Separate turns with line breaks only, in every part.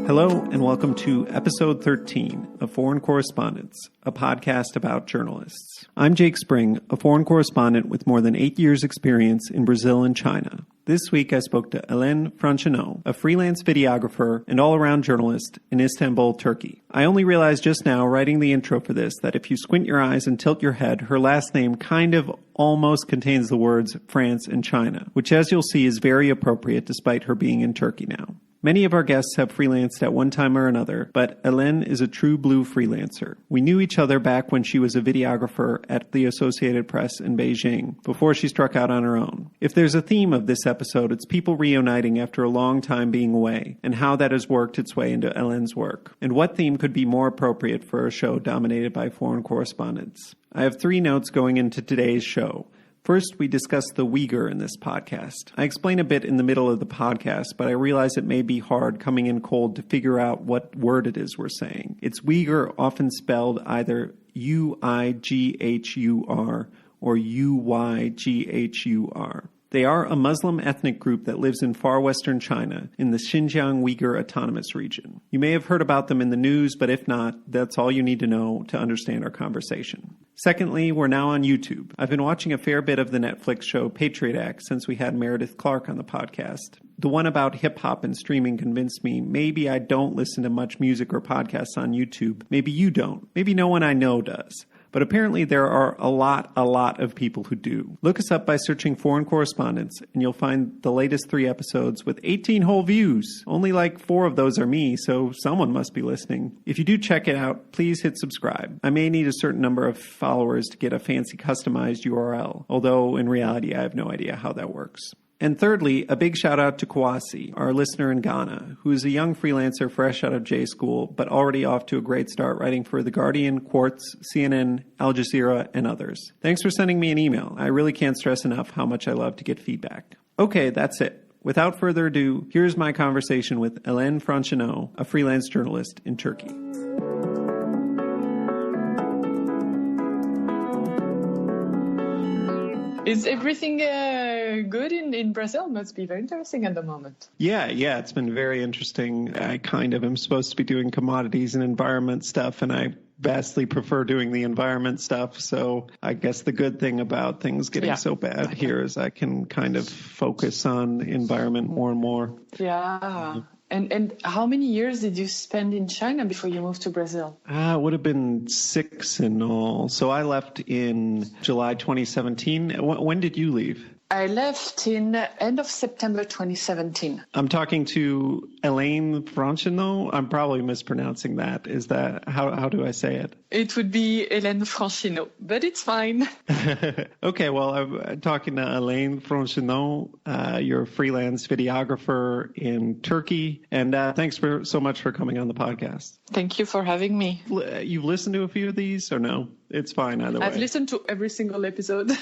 Hello, and welcome to episode 13 of Foreign Correspondence, a podcast about journalists. I'm Jake Spring, a foreign correspondent with more than 8 years' experience in Brazil and China. This week I spoke to Hélène Franchineau, a freelance videographer and all-around journalist in Istanbul, Turkey. I only realized just now, writing the intro for this, that if you squint your eyes and tilt your head, her last name kind of almost contains the words France and China, which as you'll see is very appropriate despite her being in Turkey now. Many of our guests have freelanced at one time or another, but Hélène is a true blue freelancer. We knew each other back when she was a videographer at the Associated Press in Beijing, before she struck out on her own. If there's a theme of this episode, it's people reuniting after a long time being away, and how that has worked its way into Hélène's work. And what theme could be more appropriate for a show dominated by foreign correspondents? I have 3 notes going into today's show. First, we discuss the Uyghur in this podcast. I explain a bit in the middle of the podcast, but I realize it may be hard coming in cold to figure out what word it is we're saying. It's Uyghur, often spelled either U-I-G-H-U-R or U-Y-G-H-U-R. They are a Muslim ethnic group that lives in far western China, in the Xinjiang Uyghur Autonomous Region. You may have heard about them in the news, but if not, that's all you need to know to understand our conversation. Secondly, we're now on YouTube. I've been watching a fair bit of the Netflix show Patriot Act since we had Meredith Clark on the podcast. The one about hip-hop and streaming convinced me maybe I don't listen to much music or podcasts on YouTube. Maybe you don't. Maybe no one I know does. But apparently there are a lot of people who do. Look us up by searching Foreign Correspondence, and you'll find the latest 3 episodes with 18 whole views. Only like 4 of those are me, so someone must be listening. If you do check it out, please hit subscribe. I may need a certain number of followers to get a fancy customized URL, although in reality I have no idea how that works. And thirdly, a big shout out to Kwasi, our listener in Ghana, who is a young freelancer fresh out of J school, but already off to a great start writing for The Guardian, Quartz, CNN, Al Jazeera, and others. Thanks for sending me an email. I really can't stress enough how much I love to get feedback. Okay, that's it. Without further ado, here's my conversation with Hélène Franchineau, a freelance journalist in Turkey.
Is everything good in Brazil? Must be very interesting at the moment.
Yeah, it's been very interesting. I kind of am supposed to be doing commodities and environment stuff, and I vastly prefer doing the environment stuff. So I guess the good thing about things getting so bad here is I can kind of focus on environment more and more.
Yeah. And how many years did you spend in China before you moved to Brazil?
It would have been 6 in all. So I left in July 2017. When did you leave?
I left in end of September 2017.
I'm talking to Hélène Franchineau. I'm probably mispronouncing that. Is that, how do I say it?
It would be Hélène Franchineau, but it's fine.
Okay, well, I'm talking to Hélène Franchineau. You're a freelance videographer in Turkey. And thanks so much for coming on the podcast.
Thank you for having me.
You've listened to a few of these or no? It's fine either way.
I've listened to every single episode.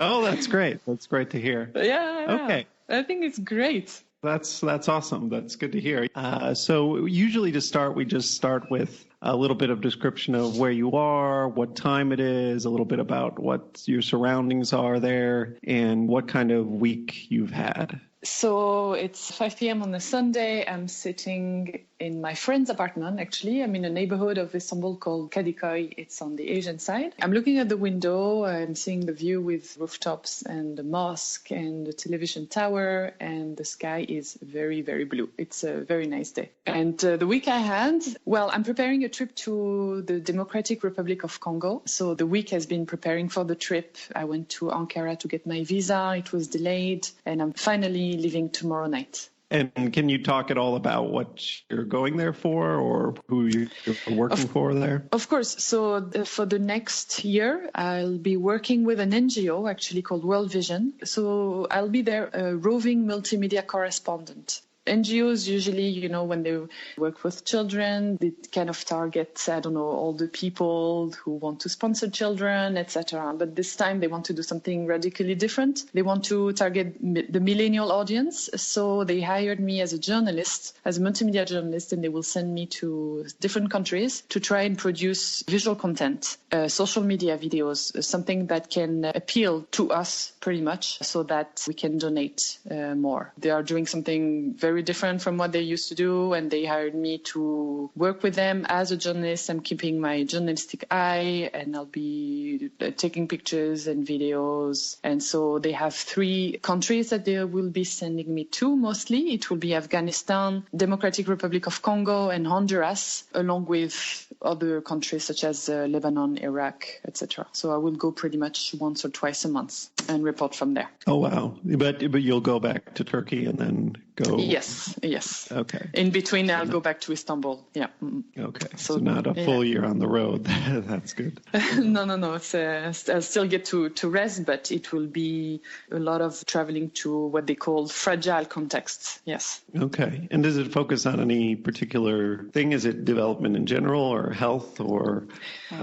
Oh, that's great. That's great to hear.
Yeah.
Okay.
I think it's great.
That's awesome. That's good to hear. So usually to start, we just start with a little bit of description of where you are, what time it is, a little bit about what your surroundings are there, and what kind of week you've had.
So it's 5 p.m. on a Sunday. I'm sitting in my friend's apartment, actually. I'm in a neighborhood of Istanbul called Kadıköy. It's on the Asian side. I'm looking at the window. I'm seeing the view with rooftops and the mosque and the television tower. And the sky is very, very blue. It's a very nice day. And the week I had, well, I'm preparing a trip to the Democratic Republic of Congo. So the week has been preparing for the trip. I went to Ankara to get my visa. It was delayed. And I'm finally leaving tomorrow night.
And can you talk at all about what you're going there for or who you're working for there?
Of course. So for the next year, I'll be working with an NGO actually called World Vision. So I'll be there a roving multimedia correspondent. NGOs usually, when they work with children, they kind of target, all the people who want to sponsor children, etc. But this time they want to do something radically different. They want to target the millennial audience. So they hired me as a journalist, as a multimedia journalist, and they will send me to different countries to try and produce visual content, social media videos, something that can appeal to us pretty much so that we can donate more. They are doing something very very different from what they used to do, and they hired me to work with them as a journalist. I'm keeping my journalistic eye, and I'll be taking pictures and videos. And so they have 3 countries that they will be sending me to mostly. It will be Afghanistan, Democratic Republic of Congo, and Honduras, along with other countries such as Lebanon, Iraq, etc. So I will go pretty much once or twice a month and report from there.
Oh, wow. But you'll go back to Turkey and then go?
Yes.
Okay.
In between, I'll go back to Istanbul. Yeah.
Okay. So not a full year on the road. That's good.
No. I'll still get to rest, but it will be a lot of traveling to what they call fragile contexts. Yes.
Okay. And does it focus on any particular thing? Is it development in general or health, or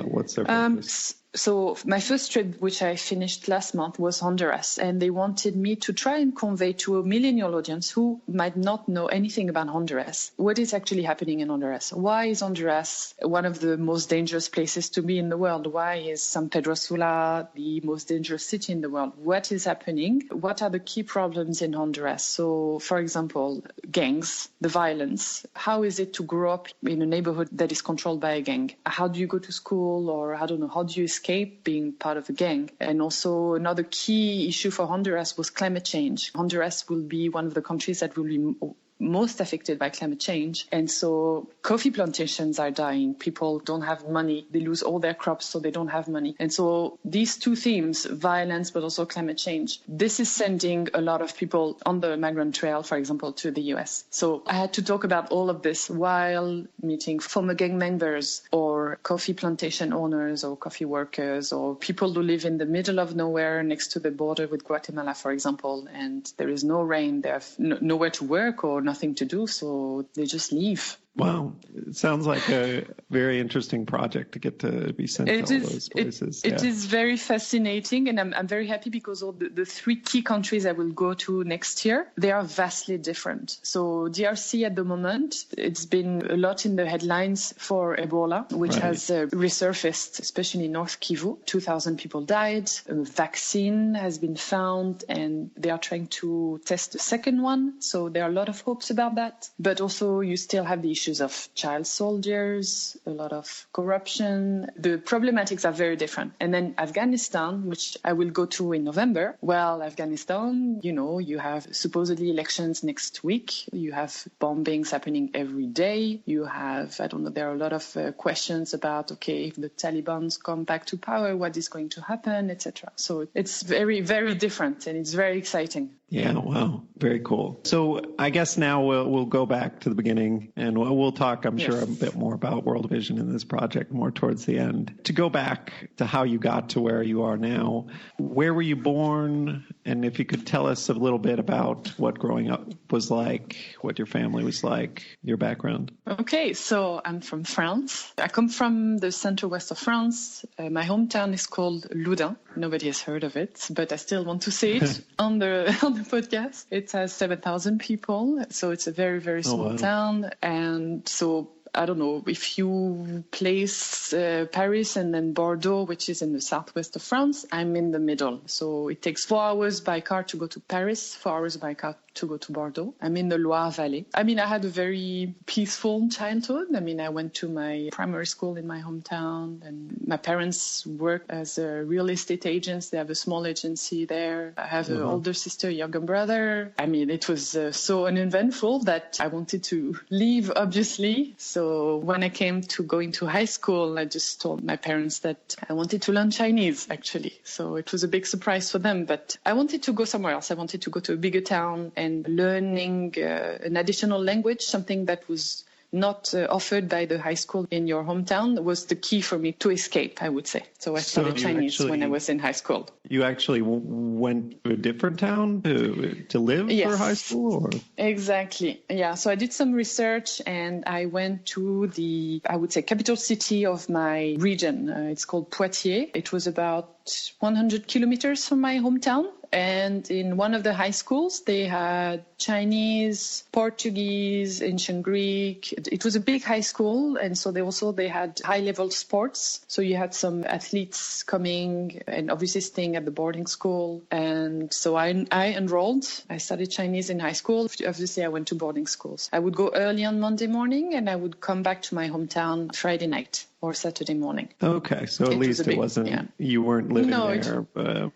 what's their focus?
So my first trip, which I finished last month, was Honduras, and they wanted me to try and convey to a millennial audience who might not know anything about Honduras what is actually happening in Honduras. Why is Honduras one of the most dangerous places to be in the world? Why is San Pedro Sula the most dangerous city in the world? What is happening? What are the key problems in Honduras? So, for example, gangs, the violence. How is it to grow up in a neighborhood that is controlled by a gang? How do you go to school, or I don't know, how do you escape being part of a gang? And also another key issue for Honduras was climate change. Honduras will be one of the countries that will be most affected by climate change. And so coffee plantations are dying. People don't have money. They lose all their crops, so they don't have money. And so these 2 themes, violence, but also climate change, this is sending a lot of people on the migrant trail, for example, to the US. So I had to talk about all of this while meeting former gang members or coffee plantation owners or coffee workers or people who live in the middle of nowhere next to the border with Guatemala, for example, and there is no rain, they have nowhere to work or nothing to do, so they just leave.
Wow. It sounds like a very interesting project to get to be sent to all those places.
It is very fascinating, and I'm very happy because all the 3 key countries I will go to next year, they are vastly different. So DRC at the moment, it's been a lot in the headlines for Ebola, which has resurfaced, especially in North Kivu. 2,000 people died. A vaccine has been found, and they are trying to test the second one. So there are a lot of hopes about that. But also you still have the issues of child soldiers, a lot of corruption. The problematics are very different. And then Afghanistan, which I will go to in November. Well, Afghanistan, you have supposedly elections next week. You have bombings happening every day. You have, there are a lot of questions about, if the Taliban come back to power, what is going to happen, etc. So it's very, very different, and it's very exciting.
Yeah, wow. Very cool. So I guess now we'll go back to the beginning, and we'll talk, I'm sure, a bit more about World Vision in this project more towards the end. To go back to how you got to where you are now, where were you born? And if you could tell us a little bit about what growing up was like, what your family was like, your background.
Okay, so I'm from France. I come from the center-west of France. My hometown is called Loudun. Nobody has heard of it, but I still want to say it on the podcast. It has 7,000 people, so it's a very, very small town. And so I don't know, if you place Paris and then Bordeaux, which is in the southwest of France, I'm in the middle. So it takes 4 hours by car to go to Paris, 4 hours by car to go to Bordeaux. I'm in the Loire Valley. I had a very peaceful childhood. I went to my primary school in my hometown, and my parents work as real estate agents. They have a small agency there. I have an older sister, younger brother. It was so uneventful that I wanted to leave, obviously. So when I came to go into high school, I just told my parents that I wanted to learn Chinese, actually. So it was a big surprise for them, but I wanted to go somewhere else. I wanted to go to a bigger town, and learning an additional language, something that was not offered by the high school in your hometown, was the key for me to escape, I would say. So I studied Chinese when I was in high school.
You actually went to a different town to live for high school? Or?
Exactly. Yeah. So I did some research, and I went to the, I would say, capital city of my region. It's called Poitiers. It was about about 100 kilometers from my hometown. And in one of the high schools, they had Chinese, Portuguese, ancient Greek. It was a big high school. And so they had high-level sports. So you had some athletes coming and obviously staying at the boarding school. And so I enrolled. I studied Chinese in high school. Obviously, I went to boarding schools. I would go early on Monday morning and I would come back to my hometown Friday night or Saturday morning.
Okay. So at least it wasn't, you weren't living there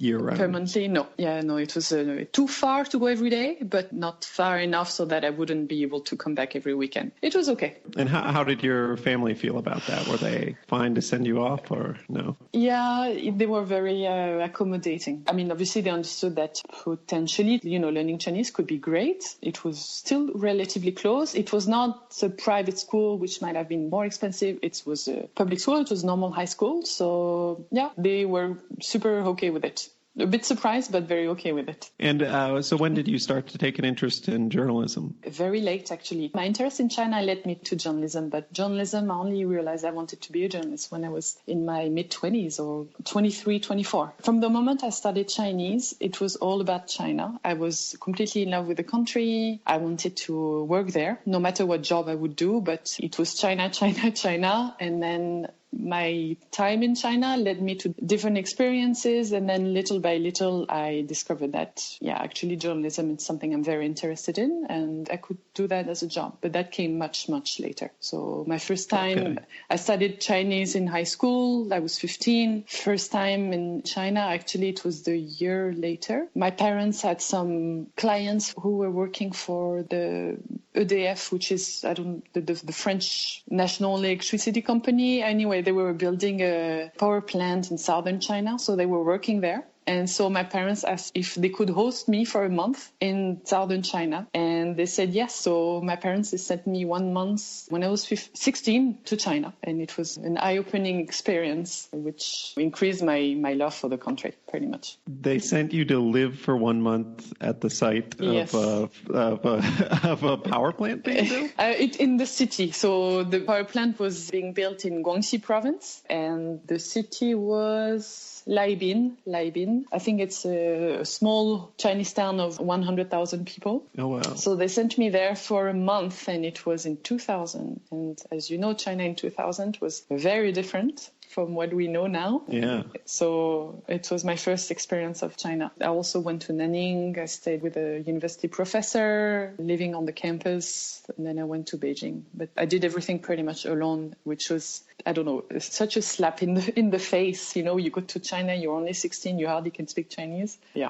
year-round.
Permanently, no. Yeah, no, it was too far to go every day, but not far enough so that I wouldn't be able to come back every weekend. It was okay.
And how did your family feel about that? Were they fine to send you off or no?
Yeah, they were very accommodating. I mean, obviously they understood that potentially, learning Chinese could be great. It was still relatively close. It was not a private school, which might have been more expensive. It was a public school. It was normal high school. So yeah, they were super okay with it. A bit surprised, but very okay with it.
And so when did you start to take an interest in journalism?
Very late, actually. My interest in China led me to journalism, but journalism, I only realized I wanted to be a journalist when I was in my mid-20s or 23, 24. From the moment I studied Chinese, it was all about China. I was completely in love with the country. I wanted to work there, no matter what job I would do, but it was China, China, China. And then my time in China led me to different experiences. And then little by little, I discovered that, actually journalism is something I'm very interested in and I could do that as a job. But that came much, much later. So my first time, I studied Chinese in high school. I was 15. First time in China, actually, it was the year later. My parents had some clients who were working for the EDF, which is, the French National Electricity Company. Anyway, they were building a power plant in southern China, so they were working there. And so my parents asked if they could host me for a month in southern China. And they said yes. So my parents, they sent me 1 month when I was 16 to China. And it was an eye-opening experience, which increased my love for the country, pretty much.
They sent you to live for 1 month at the site of a power plant being built?
In the city. So the power plant was being built in Guangxi province. And the city was Laibin. I think it's a small Chinese town of 100,000 people.
Oh, wow.
So they sent me there for a month, and it was in 2000. And as you know, China in 2000 was very different from what we know now.
Yeah.
So it was my first experience of China. I also went to Nanning. I stayed with a university professor living on the campus. And then I went to Beijing. But I did everything pretty much alone, which was, such a slap in the face. You go to China, you're only 16, you hardly can speak Chinese. Yeah.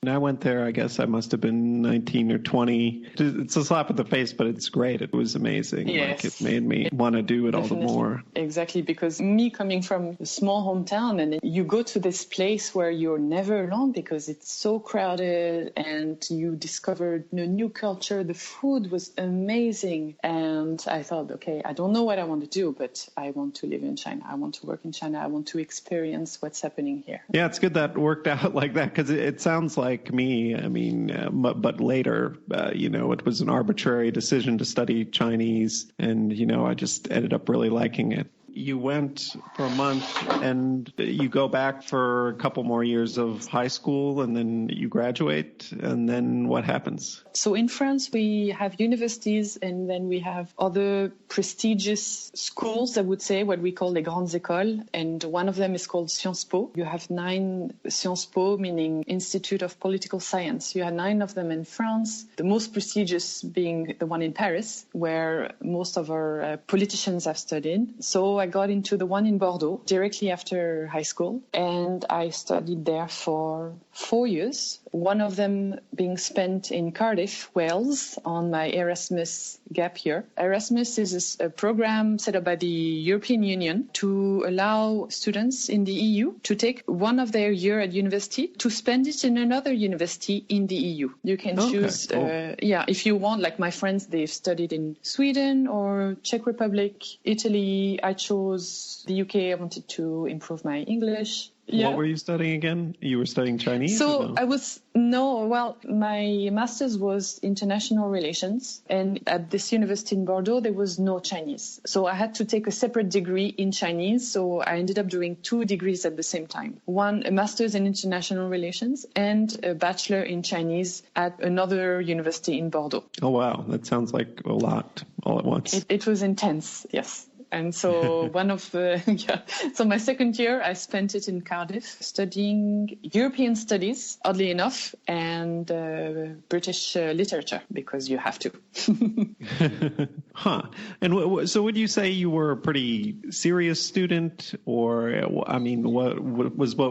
When I went there, I guess I must have been 19 or 20. It's a slap in the face, but it's great. It was amazing.
Yes.
It made me want to do it Definitely. All the more.
Exactly, because me coming from a small hometown, and you go to this place where you're never alone because it's so crowded, and you discovered a new culture. The food was amazing. And I thought, okay, I don't know what I want to do, but I want to live in China. I want to work in China. I want to experience what's happening here.
Yeah, it's good that worked out like that, because it sounds like me, but later, it was an arbitrary decision to study Chinese, and, I just ended up really liking it. You went for a month and you go back for a couple more years of high school and then you graduate, and then what happens?
So in France, we have universities and then we have other prestigious schools, I would say, what we call les grandes écoles. And one of them is called Sciences Po. You have 9 Sciences Po, meaning Institute of Political Science. You have 9 of them in France, the most prestigious being the one in Paris, where most of our politicians have studied. So I got into the one in Bordeaux directly after high school, and I studied there for 4 years, one of them being spent in Cardiff, Wales, on my Erasmus gap year. Erasmus is a program set up by the European Union to allow students in the EU to take one of their year at university to spend it in another university in the EU. You can choose, cool. If you want, like my friends, they've studied in Sweden or Czech Republic, Italy. I chose the UK. I wanted to improve my English. Yeah.
What were you studying again? You were studying Chinese?
So my master's was international relations, and at this university in Bordeaux, there was no Chinese. So I had to take a separate degree in Chinese. So I ended up doing 2 degrees at the same time. One, a master's in international relations and a bachelor in Chinese at another university in Bordeaux.
Oh, wow. That sounds like a lot all at once.
It was intense, yes. And so so my second year, I spent it in Cardiff studying European studies, oddly enough, and British literature, because you have to.
Huh. And so would you say you were a pretty serious student, or, I mean, what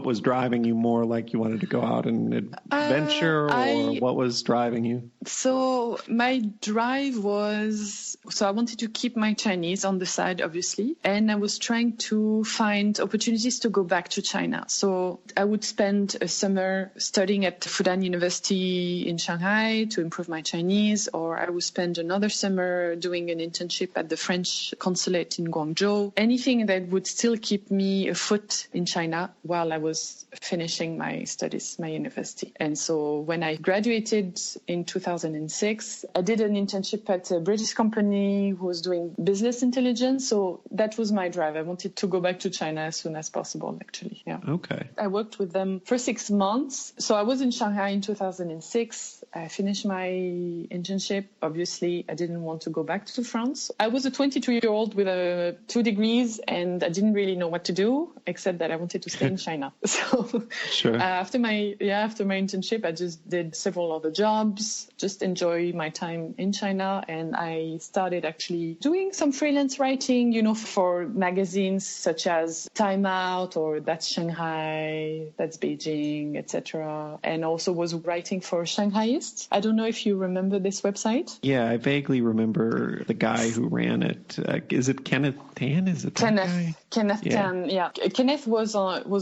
was driving you more, like you wanted to go out and adventure, or what was driving you?
So my drive was, I wanted to keep my Chinese on the side, obviously, and I was trying to find opportunities to go back to China. So I would spend a summer studying at Fudan University in Shanghai to improve my Chinese, or I would spend another summer doing an internship at the French consulate in Guangzhou. Anything that would still keep me afoot in China while I was finishing my studies, my university. And so when I graduated in 2006, I did an internship at a British company who was doing business intelligence. So that was my drive. I wanted to go back to China as soon as possible, actually. Yeah.
Okay.
I worked with them for 6 months. So I was in Shanghai in 2006. I finished my internship. Obviously, I didn't want to go back to France. I was a 22-year-old with 2 degrees, and I didn't really know what to do, except that I wanted to stay in China. So
sure.
After my internship, I just did several other jobs, just enjoy my time in China. And I started actually doing some freelance writing, for magazines such as Time Out or That's Shanghai, That's Beijing, etc. And also was writing for Shanghaiist. I don't know if you remember this website.
Yeah, I vaguely remember the guy who ran it. Is it Kenneth Tan? Is it
Kenneth Tan, yeah. Kenneth was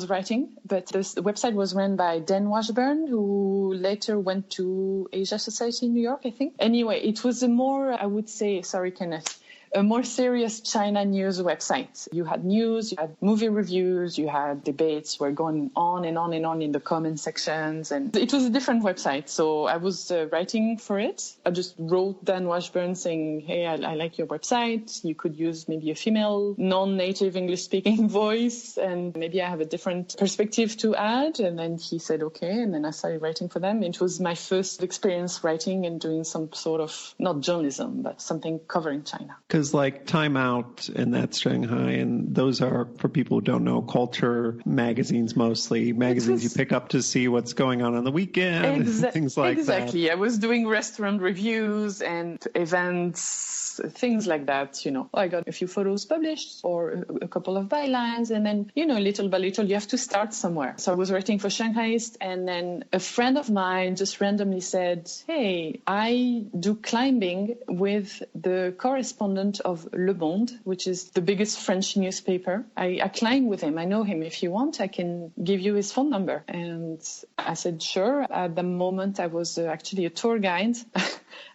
writing, but the website was run by Dan Washburn, who later went to Asia Society in New York, I think. Anyway, it was a more, I would say, sorry, Kenneth, a more serious China news website. You had news, you had movie reviews, you had debates were going on and on and on in the comment sections. And it was a different website. So I was writing for it. I just wrote Dan Washburn saying, hey, I like your website. You could use maybe a female, non-native English-speaking voice, and maybe I have a different perspective to add. And then he said, okay. And then I started writing for them. It was my first experience writing and doing some sort of, not journalism, but something covering China.
Like Time Out and That's Shanghai, and those are, for people who don't know, culture magazines mostly. Magazines you pick up to see what's going on the weekend, things like that.
Exactly. I was doing restaurant reviews and events, things like that, I got a few photos published or a couple of bylines, and then, little by little, you have to start somewhere. So I was writing for Shanghaiist, and then a friend of mine just randomly said, hey, I do climbing with the correspondent of Le Monde, which is the biggest French newspaper. I climb with him. I know him. If you want, I can give you his phone number. And I said, sure. At the moment, I was actually a tour guide.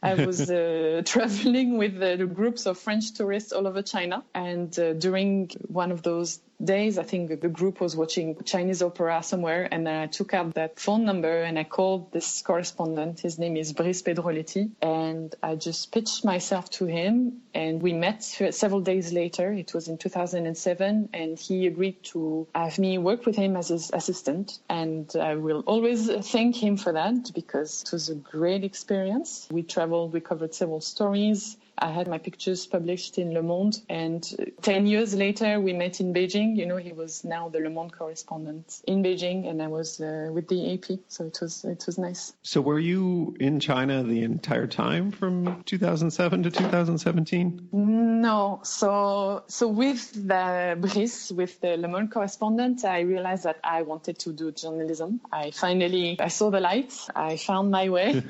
I was traveling with the groups of French tourists all over China. And during one of those days, I think the group was watching Chinese opera somewhere, and then I took out that phone number and I called this correspondent. His name is Brice Pedroletti, and I just pitched myself to him, and we met several days later. It was in 2007, and he agreed to have me work with him as his assistant, and I will always thank him for that, because it was a great experience. We traveled, we covered several stories. I had my pictures published in Le Monde, and 10 years later, we met in Beijing. He was now the Le Monde correspondent in Beijing, and I was with the AP, so it was nice.
So were you in China the entire time from 2007 to 2017?
No. So with Brice, with the Le Monde correspondent, I realized that I wanted to do journalism. I saw the light. I found my way.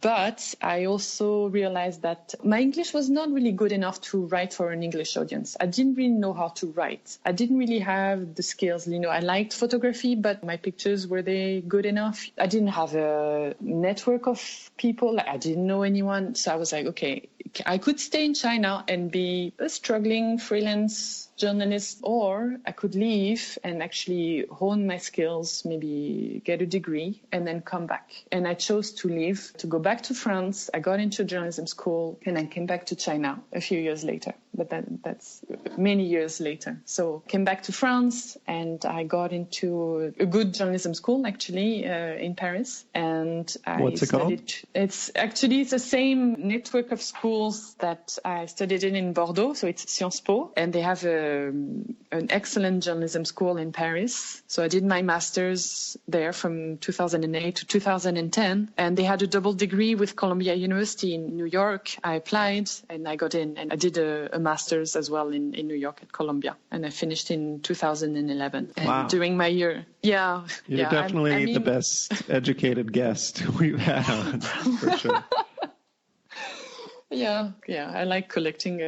But I also realized that my English was not really good enough to write for an English audience. I didn't really know how to write. I didn't really have the skills. I liked photography, but my pictures, were they good enough? I didn't have a network of people. I didn't know anyone. So I was like, okay, I could stay in China and be a struggling freelance journalist, or I could leave and actually hone my skills, maybe get a degree and then come back. And I chose to leave, to go back to France. I got into journalism school and I came back to China a few years later. But that's many years later. So came back to France and I got into a good journalism school, actually, in Paris. And
What's it called?
It's the same network of schools that I studied in Bordeaux. So it's Sciences Po. And they have an excellent journalism school in Paris. So I did my master's there from 2008 to 2010. And they had a double degree with Columbia University in New York. I applied and I got in, and I did a master's as well in New York at Columbia. And I finished in 2011. And
wow.
During my year,
You're definitely the best educated guest we've had on, for sure.
Yeah, I like collecting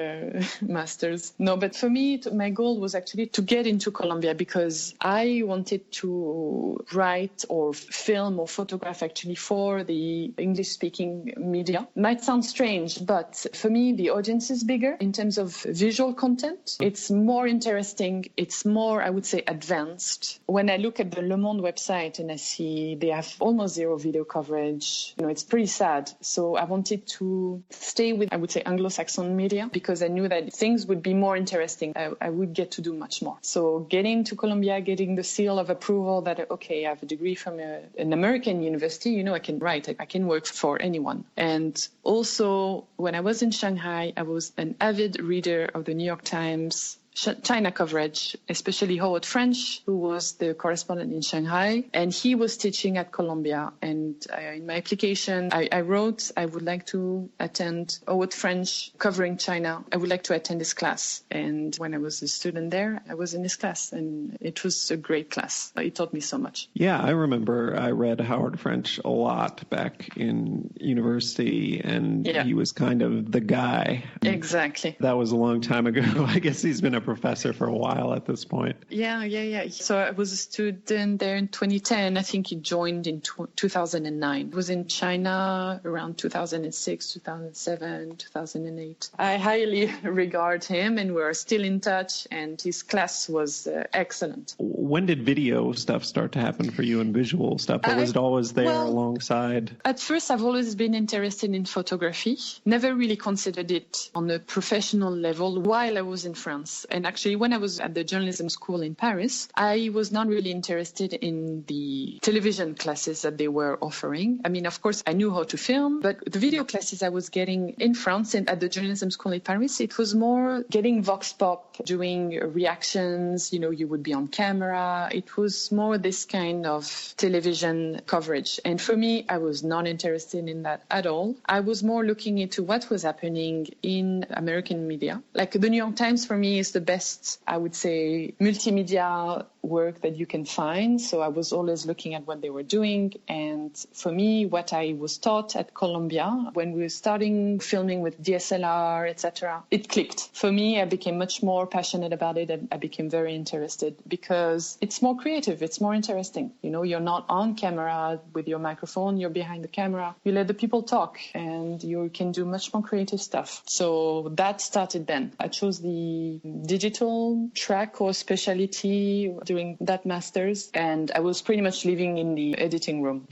masters. No, but for me, my goal was actually to get into Colombia because I wanted to write or film or photograph actually for the English-speaking media. Might sound strange, but for me, the audience is bigger in terms of visual content. It's more interesting. It's more, I would say, advanced. When I look at the Le Monde website and I see they have almost zero video coverage, it's pretty sad. So I wanted to stay with, I would say, Anglo-Saxon media because I knew that things would be more interesting. I would get to do much more. So getting to Colombia, getting the seal of approval that, okay, I have a degree from an American university, I can write, I can work for anyone. And also, when I was in Shanghai, I was an avid reader of the New York Times China coverage, especially Howard French, who was the correspondent in Shanghai, and he was teaching at Columbia. And in my application, I wrote, I would like to attend Howard French covering China. I would like to attend this class. And when I was a student there, I was in this class, and it was a great class. It taught me so much.
Yeah, I remember I read Howard French a lot back in university, and he was kind of the guy.
Exactly.
That was a long time ago. I guess he's been a professor for a while at this point.
Yeah. So I was a student there in 2010. I think he joined in 2009. I was in China around 2006, 2007, 2008. I highly regard him, and we're still in touch, and his class was excellent.
When did video stuff start to happen for you, and visual stuff? Or was it always there alongside?
At first, I've always been interested in photography. Never really considered it on a professional level while I was in France. And actually, when I was at the journalism school in Paris, I was not really interested in the television classes that they were offering. I mean, of course, I knew how to film, but the video classes I was getting in France and at the journalism school in Paris, it was more getting vox pop, doing reactions, you would be on camera. It was more this kind of television coverage. And for me, I was not interested in that at all. I was more looking into what was happening in American media. Like the New York Times for me is the best, I would say, multimedia work that you can find. So I was always looking at what they were doing. And for me, what I was taught at Columbia, when we were starting filming with DSLR, etc., it clicked. For me, I became much more passionate about it, and I became very interested because it's more creative. It's more interesting. You're not on camera with your microphone. You're behind the camera. You let the people talk, and you can do much more creative stuff. So that started then. I chose the digital track or specialty during that master's, and I was pretty much living in the editing room.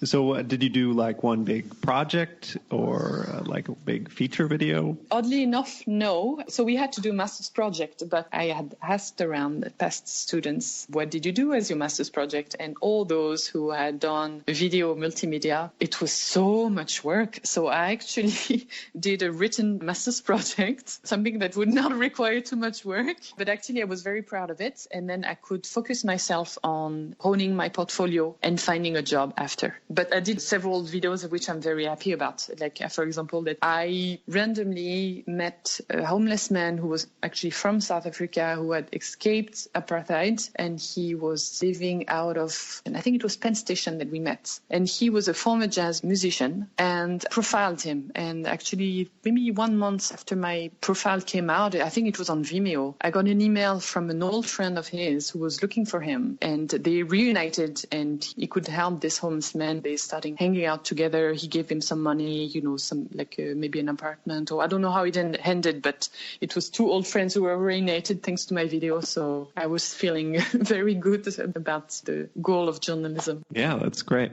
So did you do like one big project or like a big feature video?
Oddly enough, no. So we had to do a master's project, but I had asked around past students, what did you do as your master's project? And all those who had done video multimedia, it was so much work. So I actually did a written master's project, something that would not require too much work, but actually I was very proud of it. And then I could focus myself on honing my portfolio and finding a job after. But I did several videos of which I'm very happy about. Like, for example, that I randomly met a homeless man who was actually from South Africa who had escaped apartheid, and he was living out of, and I think it was Penn Station that we met. And he was a former jazz musician, and profiled him. And actually, maybe 1 month after my profile came out, I think it was on Vimeo, Borneo, I got an email from an old friend of his who was looking for him, and they reunited, and he could help this homeless man. They started hanging out together. He gave him some money, some maybe an apartment, or I don't know how it ended, but it was two old friends who were reunited thanks to my video. So I was feeling very good about the goal of journalism.
Yeah, that's great.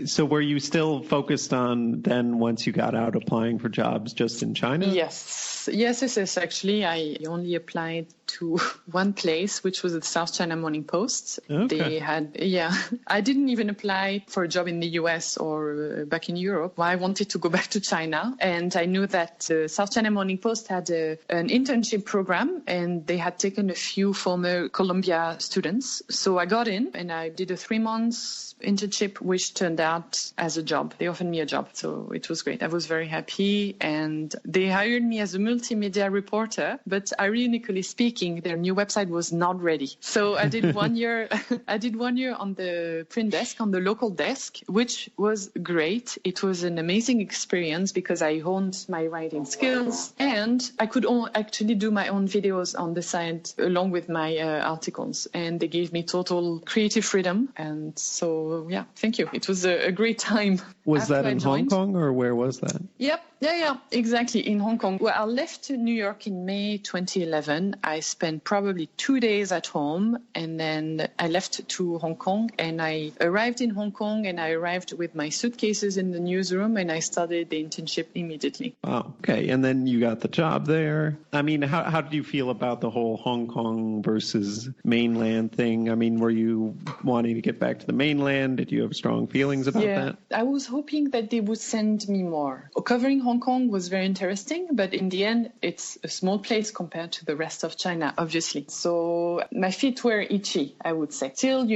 So were you still focused on then, once you got out, applying for jobs just in China?
Yes. Actually, I only applied to one place, which was the South China Morning Post.
Okay.
I didn't even apply for a job in the US or back in Europe. I wanted to go back to China, and I knew that the South China Morning Post had an internship program, and they had taken a few former Columbia students. So I got in, and I did a 3 months internship, which turned out as a job. They offered me a job, so it was great. I was very happy, and they hired me as a multimedia reporter, but ironically speaking, their new website was not ready. So I did 1 year. I did 1 year on the print desk, on the local desk, which was great. It was an amazing experience because I honed my writing skills, and I could actually do my own videos on the side along with my articles. And they gave me total creative freedom. And so, thank you. It was a great time.
Was that in Hong Kong, or where was that?
Yep. Yeah, exactly. In Hong Kong. Well, I left New York in May 2011. I spent probably 2 days at home, and then I left to Hong Kong, and I arrived in Hong Kong, and I arrived with my suitcases in the newsroom, and I started the internship immediately.
Oh, okay. And then you got the job there. I mean, how did you feel about the whole Hong Kong versus mainland thing? I mean, were you wanting to get back to the mainland? Did you have strong feelings about that?
I was hoping that they would send me more. Covering Hong Kong was very interesting, but in the end, it's a small place compared to the rest of China, obviously. So my feet were itchy, I would say. Still,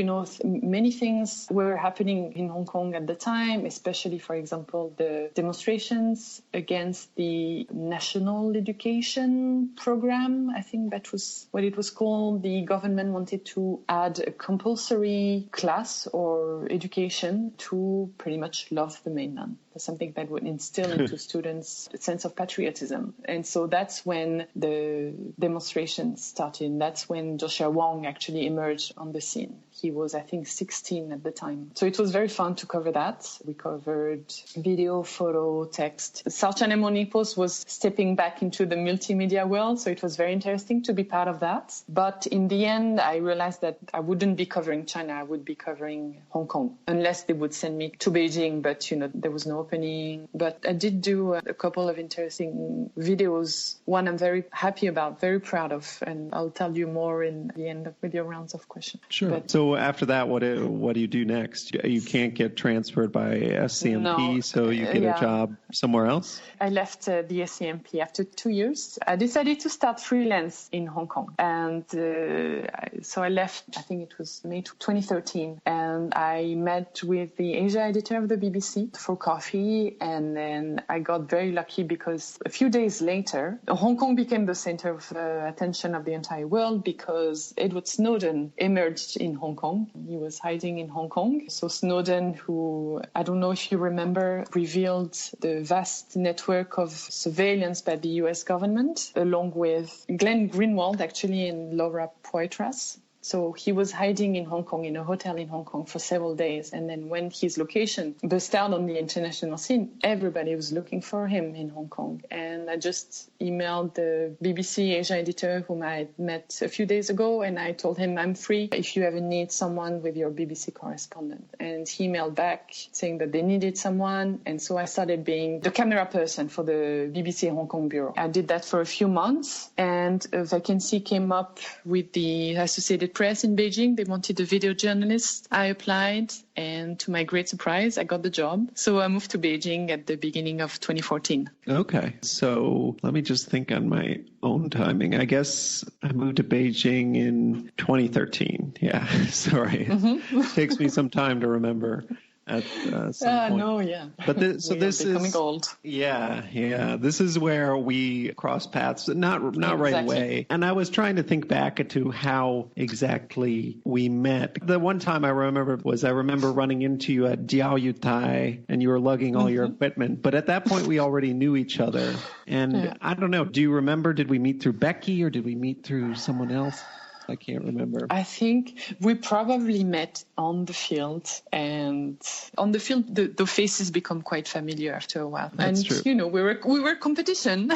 many things were happening in Hong Kong at the time, especially, for example, the demonstrations against the national education program. I think that was what it was called. The government wanted to add a compulsory class or education to pretty much love the mainland. That's something that would instill into students a sense of patriotism. And so that's when the demonstrations started. That's when Joshua Wong actually emerged on the scene. He was, I think, 16 at the time. So it was very fun to cover that. We covered video, photo, text. The South China Morning Post was stepping back into the multimedia world, so it was very interesting to be part of that. But in the end, I realized that I wouldn't be covering China. I would be covering Hong Kong, unless they would send me to Beijing. But, there was no opening. But I did do a couple of interesting videos. One I'm very happy about, very proud of, and I'll tell you more in the end with your rounds of questions.
Sure. So after that, what do you do next? You can't get transferred by SCMP, so you get a job somewhere else?
I left the SCMP after 2 years. I decided to start Freelance in Hong Kong. And so I left, I think it was May 2013. And I met with the Asia editor of the BBC for coffee. And then I got very lucky because a few days later, Hong Kong became the center of attention of the entire world because Edward Snowden emerged in Hong Kong. He was hiding in Hong Kong. So Snowden, who, I don't know if you remember, revealed the vast network of surveillance by the US government, along with Glenn Greenwald, actually, and Laura Poitras. So he was hiding in Hong Kong, in a hotel in Hong Kong for several days. And then when his location burst out on the international scene, everybody was looking for him in Hong Kong. And I just emailed the BBC Asia editor whom I met a few days ago. And I told him, I'm free if you ever need someone with your BBC correspondent. And he emailed back saying that they needed someone. And so I started being the camera person for the BBC Hong Kong bureau. I did that for a few months. And a vacancy came up with the Associated Press in Beijing. They wanted a video journalist. I applied, and to my great surprise, I got the job. So I moved to Beijing at the beginning of 2014.
Okay. So let me just think on my own timing. I guess I moved to Beijing in 2013. Yeah, sorry. It takes me some time to remember. at some point.
No, yeah.
But this
becoming old.
Yeah. This is where we cross paths, not right away. And I was trying to think back to how exactly we met. The one time I remember running into you at Diaoyutai, and you were lugging all your equipment. But at that point, we already knew each other. And I don't know, do you remember, did we meet through Becky or did we meet through someone else? I can't remember.
I think we probably met on the field, and on the field, the faces become quite familiar after a while.
That's true.
We were competition.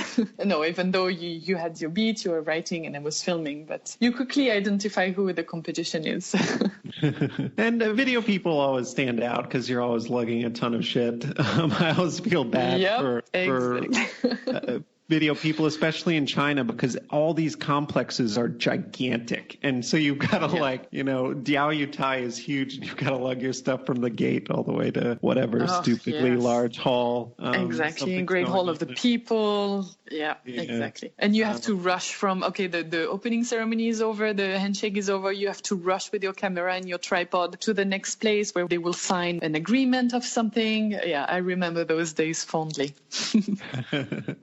No, even though you had your beat, you were writing, and I was filming, but you quickly identify who the competition is.
And video people always stand out because you're always lugging a ton of shit. I always feel bad for video people, especially in China, because all these complexes are gigantic. And so you've got to Diaoyutai is huge. You've got to lug your stuff from the gate all the way to whatever stupidly large hall.
Exactly. Great hall of the people. Yeah, exactly. And you have to rush from, the opening ceremony is over, the handshake is over. You have to rush with your camera and your tripod to the next place where they will sign an agreement of something. Yeah, I remember those days fondly.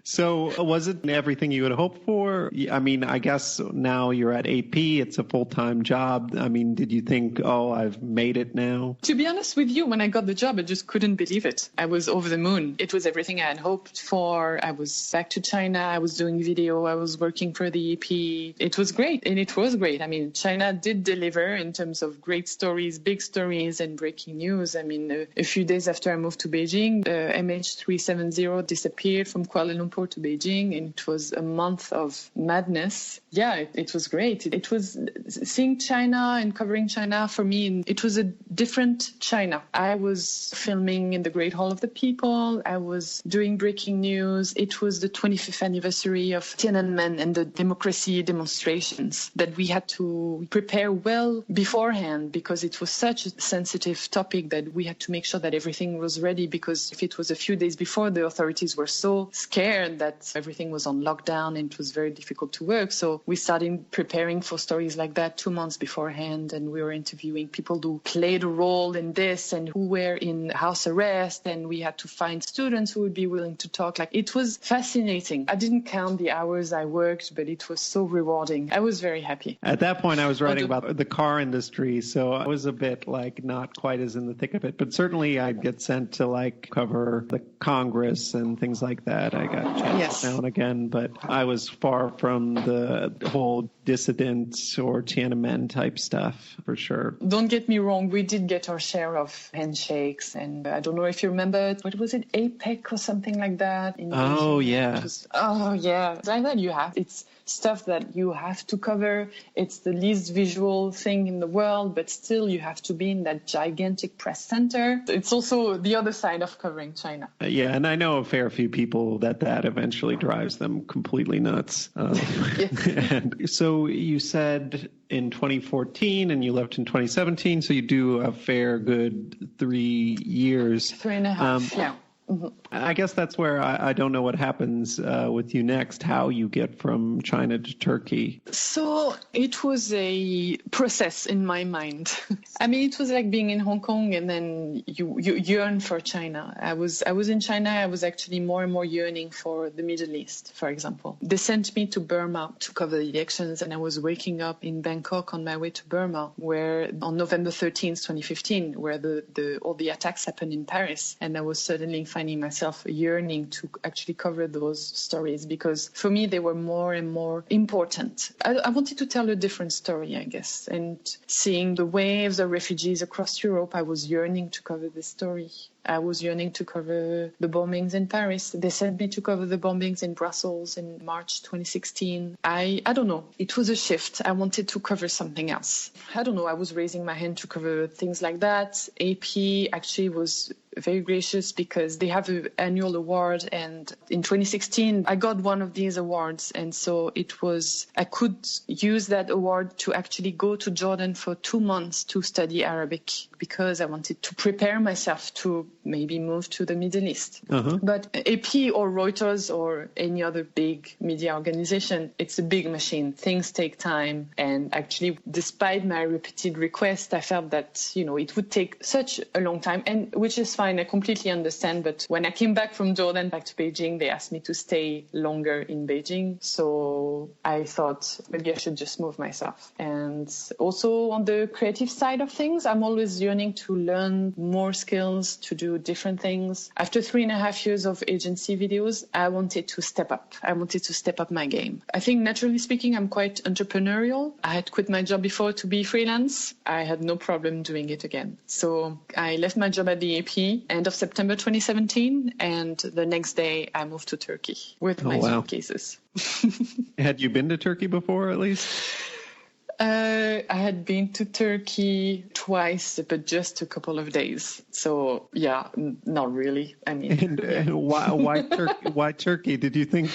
So was it everything you had hoped for? I mean, I guess now you're at AP. It's a full-time job. I mean, did you think, I've made it now?
To be honest with you, when I got the job, I just couldn't believe it. I was over the moon. It was everything I had hoped for. I was back to China. I was doing video. I was working for the AP. It was great. And it was great. I mean, China did deliver in terms of great stories, big stories, and breaking news. I mean, a few days after I moved to Beijing, MH370 disappeared from Kuala Lumpur to Beijing. And it was a month of madness. Yeah, it was great. It was seeing China and covering China for me. It was a different China. I was filming in the Great Hall of the People. I was doing breaking news. It was the 25th anniversary of Tiananmen and the democracy demonstrations that we had to prepare well beforehand, because it was such a sensitive topic that we had to make sure that everything was ready, because if it was a few days before, the authorities were so scared that everything was on lockdown and it was very difficult to work. So we started preparing for stories like that 2 months beforehand, and we were interviewing people who played a role in this and who were in house arrest, and we had to find students who would be willing to talk. It was fascinating. I didn't count the hours I worked, but it was so rewarding. I was very happy.
At that point, I was writing about the car industry, so I was a bit not quite as in the thick of it, but certainly I'd get sent to cover the Congress and things like that. I got chats now and again, but I was far from the whole dissident or Tiananmen type stuff, for sure.
Don't get me wrong, we did get our share of handshakes, and I don't know if you remember, what was it, APEC or something like that? Like that it's stuff that you have to cover. It's the least visual thing in the world, but still you have to be in that gigantic press center. It's also the other side of covering China.
And I know a fair few people that eventually drives them completely nuts. And so you said in 2014 and you left in 2017, so you do a fair good 3 years.
3.5, yeah. Mm-hmm.
I guess that's where I don't know what happens with you next, how you get from China to Turkey.
So it was a process in my mind. I mean, it was like being in Hong Kong and then you yearn for China. I was in China. I was actually more and more yearning for the Middle East, for example. They sent me to Burma to cover the elections, and I was waking up in Bangkok on my way to Burma, where on November 13th, 2015, where all the attacks happened in Paris. And I was suddenly finding myself yearning to actually cover those stories, because for me they were more and more important. I wanted to tell a different story, I guess, and seeing the waves of refugees across Europe, I was yearning to cover this story. I was yearning to cover the bombings in Paris. They sent me to cover the bombings in Brussels in March 2016. I don't know. It was a shift. I wanted to cover something else. I don't know. I was raising my hand to cover things like that. AP actually was very gracious because they have an annual award. And in 2016, I got one of these awards. And so I could use that award to actually go to Jordan for 2 months to study Arabic because I wanted to prepare myself to maybe move to the Middle East. But AP or Reuters or any other big media organization, it's a big machine. Things take time. And actually, despite my repeated requests, I felt that, it would take such a long time, and which is fine. I completely understand. But when I came back from Jordan, back to Beijing, they asked me to stay longer in Beijing. So I thought maybe I should just move myself. And also on the creative side of things, I'm always yearning to learn more skills, to do different things. After 3.5 years of agency videos, I wanted to step up. I wanted to step up my game. I think naturally speaking, I'm quite entrepreneurial. I had quit my job before to be freelance. I had no problem doing it again. So I left my job at the AP end of September 2017. And the next day I moved to Turkey with my suitcases.
Had you been to Turkey before at least?
I had been to Turkey twice, but just a couple of days. So, yeah, not really. I mean,
and why Turkey? Why Turkey? Did you think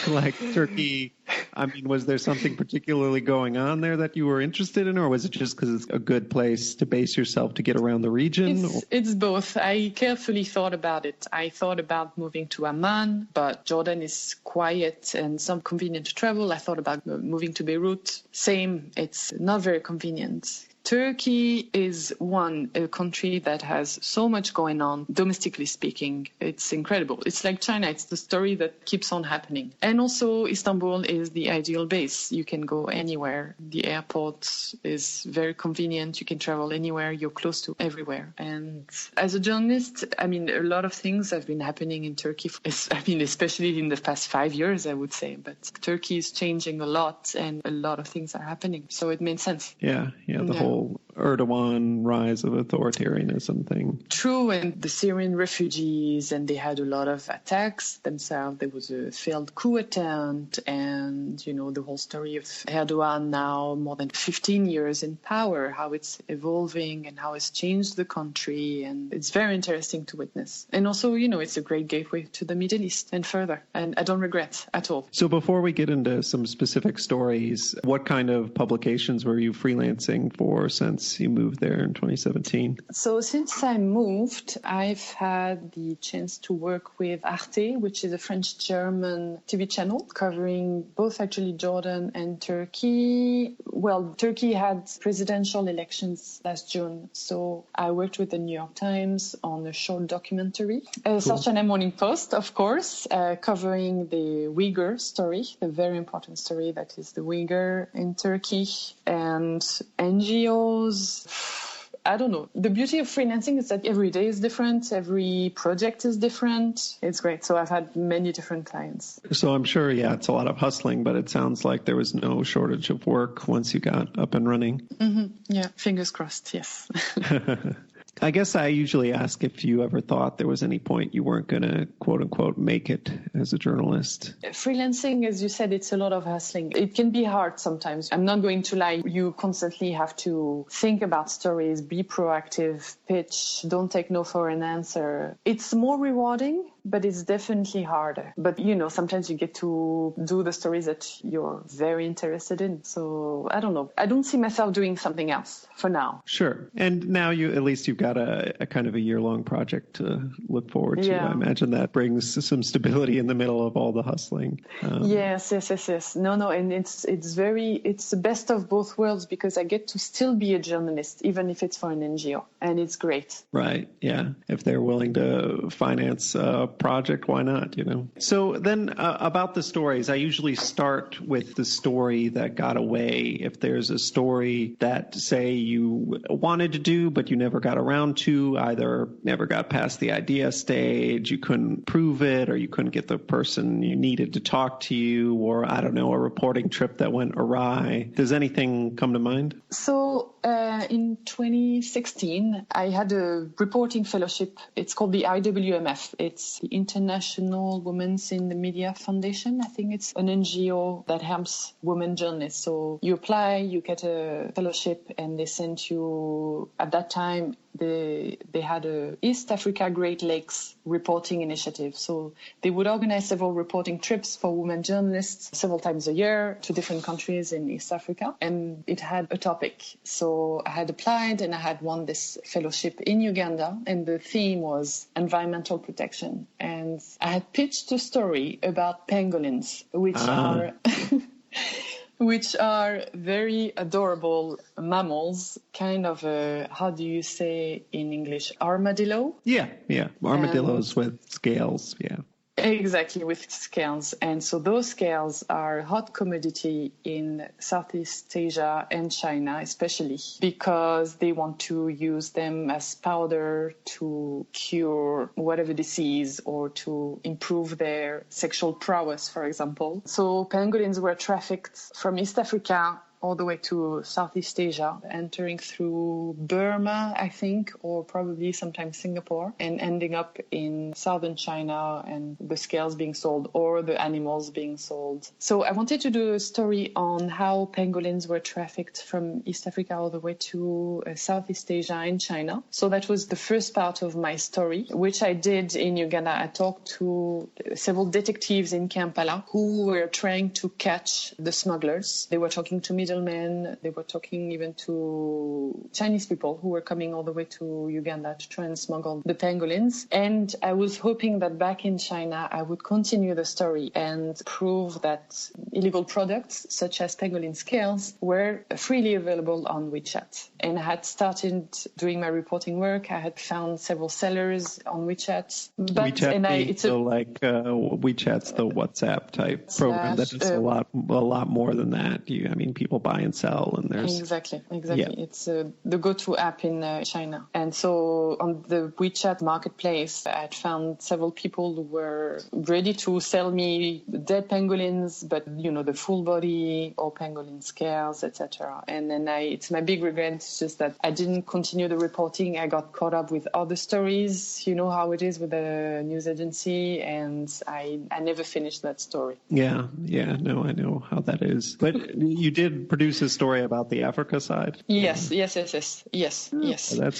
Turkey? I mean, was there something particularly going on there that you were interested in, or was it just because it's a good place to base yourself to get around the region?
It's both. I carefully thought about it. I thought about moving to Amman, but Jordan is quiet and so convenient to travel. I thought about moving to Beirut. Same. It's not very convenient. Turkey is a country that has so much going on, domestically speaking. It's incredible. It's like China. It's the story that keeps on happening. And also Istanbul is the ideal base. You can go anywhere. The airport is very convenient. You can travel anywhere. You're close to everywhere. And as a journalist, I mean, a lot of things have been happening in Turkey. Especially in the past 5 years, I would say. But Turkey is changing a lot and a lot of things are happening. So it made sense.
Yeah, the whole Erdogan rise of authoritarianism thing.
True, and the Syrian refugees, and they had a lot of attacks themselves. There was a failed coup attempt, and, the whole story of Erdogan now more than 15 years in power, how it's evolving and how it's changed the country, and it's very interesting to witness. And also, it's a great gateway to the Middle East and further, and I don't regret at all.
So before we get into some specific stories, what kind of publications were you freelancing for since you moved there in 2017?
So since I moved, I've had the chance to work with Arte, which is a French-German TV channel covering both actually Jordan and Turkey. Well, Turkey had presidential elections last June, so I worked with the New York Times on a short documentary. Saturday Morning Post, of course, covering the Uyghur story, the very important story that is the Uyghur in Turkey, and NGOs. I don't know. The beauty of freelancing is that every day is different. Every project is different. It's great. So I've had many different clients.
So I'm sure, it's a lot of hustling, but it sounds like there was no shortage of work once you got up and running.
Mm-hmm. Yeah, fingers crossed, yes.
I guess I usually ask if you ever thought there was any point you weren't going to, quote unquote, make it as a journalist.
Freelancing, as you said, it's a lot of hustling. It can be hard sometimes. I'm not going to lie. You constantly have to think about stories, be proactive, pitch, don't take no for an answer. It's more rewarding, but it's definitely harder. But, sometimes you get to do the stories that you're very interested in. So I don't know. I don't see myself doing something else for now.
Sure. And now at least you've got a kind of a year-long project to look forward to.
Yeah.
I imagine that brings some stability in the middle of all the hustling.
Yes. No. And it's the best of both worlds because I get to still be a journalist, even if it's for an NGO. And it's great.
Right. Yeah. If they're willing to finance project, why not, So then about the stories, I usually start with the story that got away. If there's a story that, say, you wanted to do, but you never got around to, either never got past the idea stage, you couldn't prove it, or you couldn't get the person you needed to talk to you, or, I don't know, a reporting trip that went awry. Does anything come to mind?
So in 2016, I had a reporting fellowship. It's called the IWMF. It's the International Women's in the Media Foundation. I think it's an NGO that helps women journalists. So you apply, you get a fellowship, and they send you, at that time, they had a East Africa Great Lakes reporting initiative. So they would organize several reporting trips for women journalists several times a year to different countries in East Africa. And it had a topic. So I had applied and I had won this fellowship in Uganda. And the theme was environmental protection. And I had pitched a story about pangolins, which are very adorable mammals, kind of how do you say in English, armadillo?
Yeah. Armadillos with scales, yeah.
Exactly, with scales. And so those scales are hot commodity in Southeast Asia and China, especially because they want to use them as powder to cure whatever disease or to improve their sexual prowess, for example. So pangolins were trafficked from East Africa all the way to Southeast Asia, entering through Burma, I think, or probably sometimes Singapore, and ending up in southern China, and the scales being sold or the animals being sold. So I wanted to do a story on how pangolins were trafficked from East Africa all the way to Southeast Asia and China. So that was the first part of my story, which I did in Uganda. I talked to several detectives in Kampala who were trying to catch the smugglers. They were talking to middlemen. They were talking even to Chinese people who were coming all the way to Uganda to try and smuggle the pangolins. And I was hoping that back in China, I would continue the story and prove that illegal products such as pangolin scales were freely available on WeChat. And I had started doing my reporting work. I had found several sellers on WeChat.
WeChat's the WhatsApp type program that does a lot more than that. People buy and sell, and there's
exactly. Yeah. It's the go-to app in China. And so on the WeChat marketplace, I had found several people who were ready to sell me dead pangolins, but the full body or pangolin scales, etc. And then it's my big regret. It's just that I didn't continue the reporting. I got caught up with other stories. You know how it is with a news agency, and I never finished that story.
Yeah. No, I know how that is. But you did produce a story about the Africa side?
Yes. Oh, that's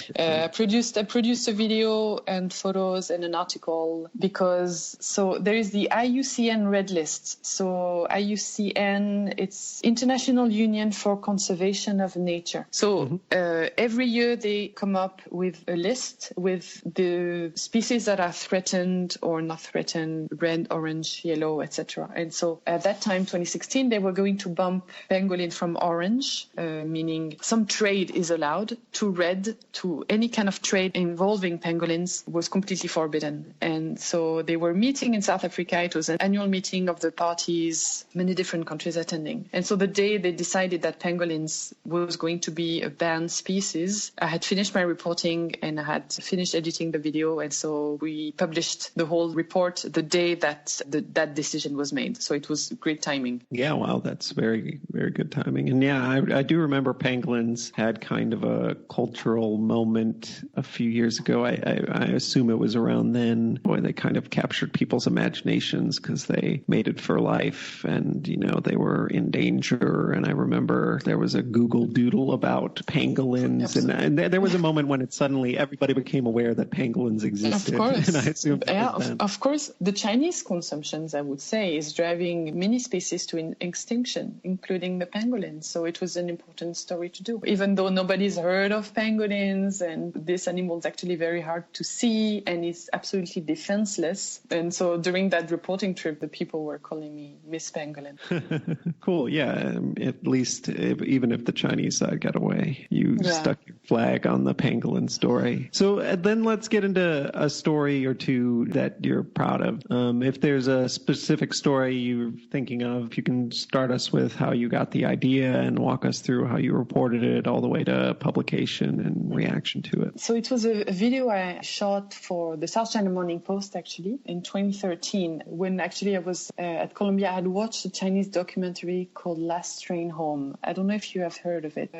good. I produced a video and photos and an article because there is the IUCN Red List. So IUCN, it's International Union for Conservation of Nature. So every year they come up with a list with the species that are threatened or not threatened, red, orange, yellow, etc. And so at that time, 2016, they were going to bump pangolin from orange, meaning some trade is allowed, to red, to any kind of trade involving pangolins was completely forbidden. And so they were meeting in South Africa. It was an annual meeting of the parties, many different countries attending. And so the day they decided that pangolins was going to be a banned species, I had finished my reporting and I had finished editing the video. And so we published the whole report the day that that decision was made. So it was great timing.
Yeah, wow, that's very, very good timing. And yeah, I do remember pangolins had kind of a cultural moment a few years ago. I assume it was around then where they kind of captured people's imaginations because they mated for life and, they were in danger. And I remember there was a Google Doodle about pangolins. And there was a moment when suddenly everybody became aware that pangolins existed.
Of course.
And I assume
of course, the Chinese consumptions, I would say, is driving many species to extinction, including the pangolins. So it was an important story to do. Even though nobody's heard of pangolins, and this animal is actually very hard to see and is absolutely defenseless. And so during that reporting trip, the people were calling me Miss Pangolin.
Cool. Yeah. At least even if the Chinese side got away, you stuck your flag on the pangolin story. So then let's get into a story or two that you're proud of. If there's a specific story you're thinking of, you can start us with how you got the idea and walk us through how you reported it all the way to publication and reaction to it.
So it was a video I shot for the South China Morning Post, actually, in 2013, when actually I was at Columbia. I had watched a Chinese documentary called Last Train Home. I don't know if you have heard of it.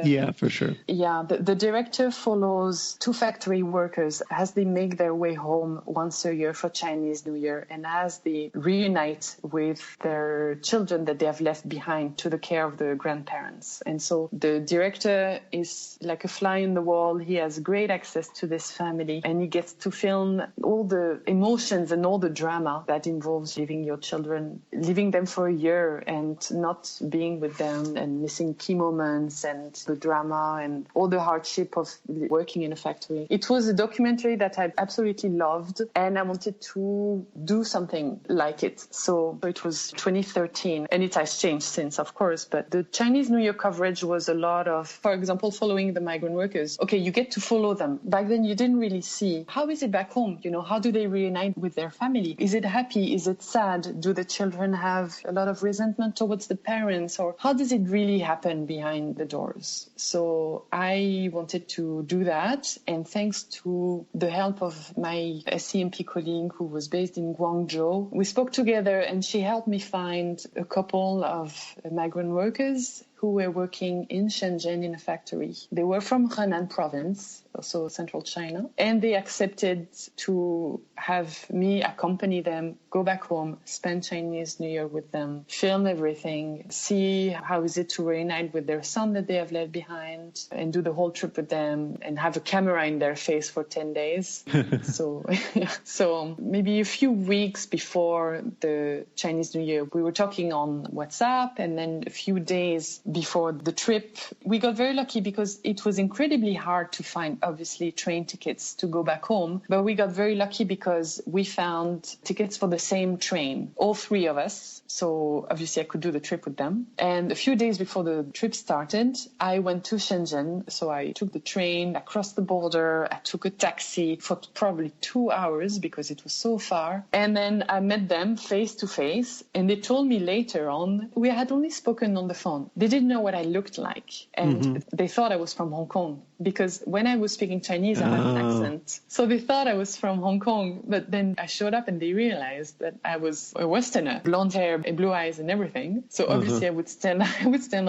Yeah, for sure.
Yeah, the director follows two factory workers as they make their way home once a year for Chinese New Year, and as they reunite with their children that they have left behind to the care of the grandparents. And so the director is like a fly in the wall. He has great access to this family, and he gets to film all the emotions and all the drama that involves leaving your children, leaving them for a year and not being with them and missing key moments and the drama and all the hardship of working in a factory. It was a documentary that I absolutely loved, and I wanted to do something like it. So it was 2013, and it has changed since, of course, but the Chinese New Year coverage was a lot of, for example, following the migrant workers. Okay, you get to follow them. Back then, you didn't really see, how is it back home? You know, how do they reunite with their family? Is it happy? Is it sad? Do the children have a lot of resentment towards the parents? Or how does it really happen behind the doors? So I wanted to do that. And thanks to the help of my SCMP colleague who was based in Guangzhou, we spoke together and she helped me find a couple of migrant workers who were working in Shenzhen in a factory. They were from Henan province, also central China, and they accepted to have me accompany them, go back home, spend Chinese New Year with them, film everything, see how is it to reunite with their son that they have left behind, and do the whole trip with them, and have a camera in their face for 10 days. So maybe a few weeks before the Chinese New Year, we were talking on WhatsApp, and then a few days before the trip, we got very lucky because it was incredibly hard to find, obviously, train tickets to go back home. But we got very lucky because we found tickets for the same train, all three of us. So obviously I could do the trip with them. And a few days before the trip started, I went to Shenzhen. So I took the train, I crossed the border, I took a taxi for probably 2 hours because it was so far. And then I met them face to face. And they told me later on, we had only spoken on the phone. They didn't know what I looked like. And they thought I was from Hong Kong because when I was speaking Chinese, I had an accent. So they thought I was from Hong Kong. But then I showed up and they realized that I was a Westerner, blonde hair, blue eyes and everything. So obviously I would stand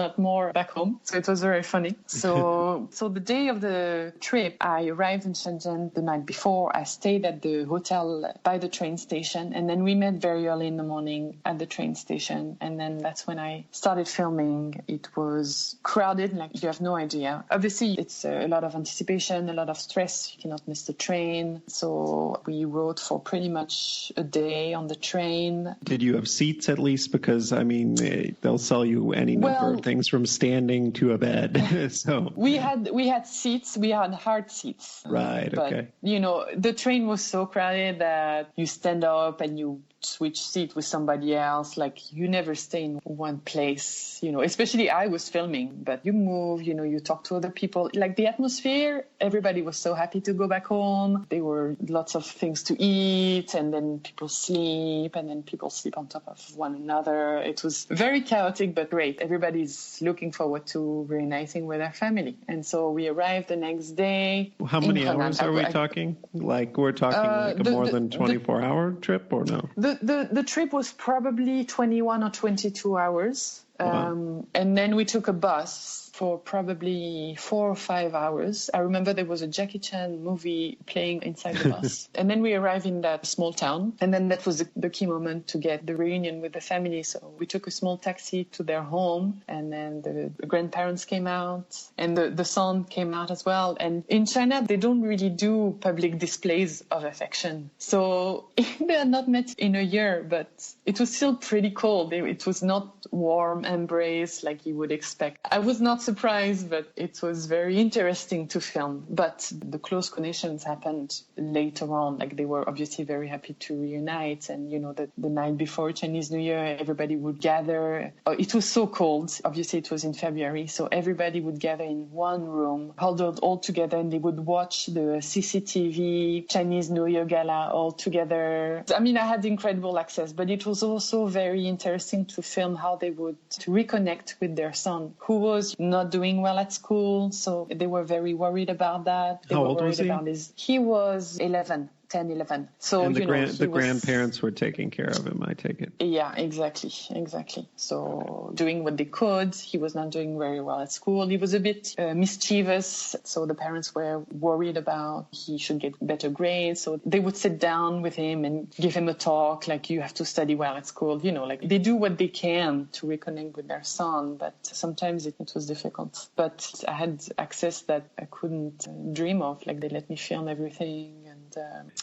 out more back home. So it was very funny. So the day of the trip, I arrived in Shenzhen the night before. I stayed at the hotel by the train station. And then we met very early in the morning at the train station. And then that's when I started filming. It was crowded, like you have no idea. Obviously, it's a lot of anticipation, a lot of stress. You cannot miss the train. So we rode for pretty much a day on the train.
Did you have seats at least? Because, I mean, they'll sell you any number of things from standing to a bed. So
we had seats. We had hard seats.
Right,
but,
okay.
You know, the train was so crowded that you stand up and you switch seat with somebody else. Like you never stay in one place, you know, especially I was filming, but you move, you know, you talk to other people. Like the atmosphere, everybody was so happy to go back home. There were lots of things to eat and then people sleep and then people sleep on top of one another. It was very chaotic, but great. Everybody's looking forward to reuniting with their family. And so we arrived the next day.
How many hours are we talking? Like we're talking like a more than 24-hour trip or no?
The trip was probably 21 or 22 hours.
Wow.
And then we took a bus for probably 4 or 5 hours. I remember there was a Jackie Chan movie playing inside the bus. And then we arrived in that small town. And then that was the key moment to get the reunion with the family. So we took a small taxi to their home. And then the grandparents came out. And the son came out as well. And in China, they don't really do public displays of affection. So they had not met in a year, but it was still pretty cold. It was not warm embrace like you would expect. I was not surprised, but it was very interesting to film. But the close connections happened later on. Like they were obviously very happy to reunite. And, you know, the night before Chinese New Year, everybody would gather. It was so cold. Obviously, it was in February. So everybody would gather in one room, huddled all together, and they would watch the CCTV Chinese New Year gala all together. I mean, I had incredible access, but it was also very interesting to film how they would to reconnect with their son, who was not doing well at school. So they were very worried about that.
How old was he?
He was 11. 10, 11. So,
and the grandparents were taking care of him, I take it.
Yeah, exactly. So doing what they could. He was not doing very well at school. He was a bit mischievous. So the parents were worried about he should get better grades. So they would sit down with him and give him a talk, like, you have to study well at school. Like they do what they can to reconnect with their son. But sometimes it was difficult. But I had access that I couldn't dream of. Like, they let me film everything.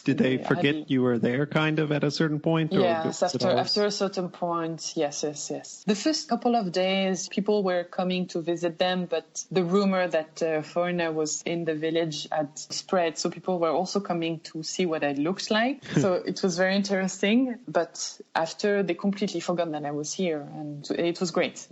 Did they forget you were there kind of at a certain point?
Yes, after a certain point, yes. The first couple of days, people were coming to visit them, but the rumor that a foreigner was in the village had spread, so people were also coming to see what I looked like. So it was very interesting, but after, they completely forgot that I was here, and it was great.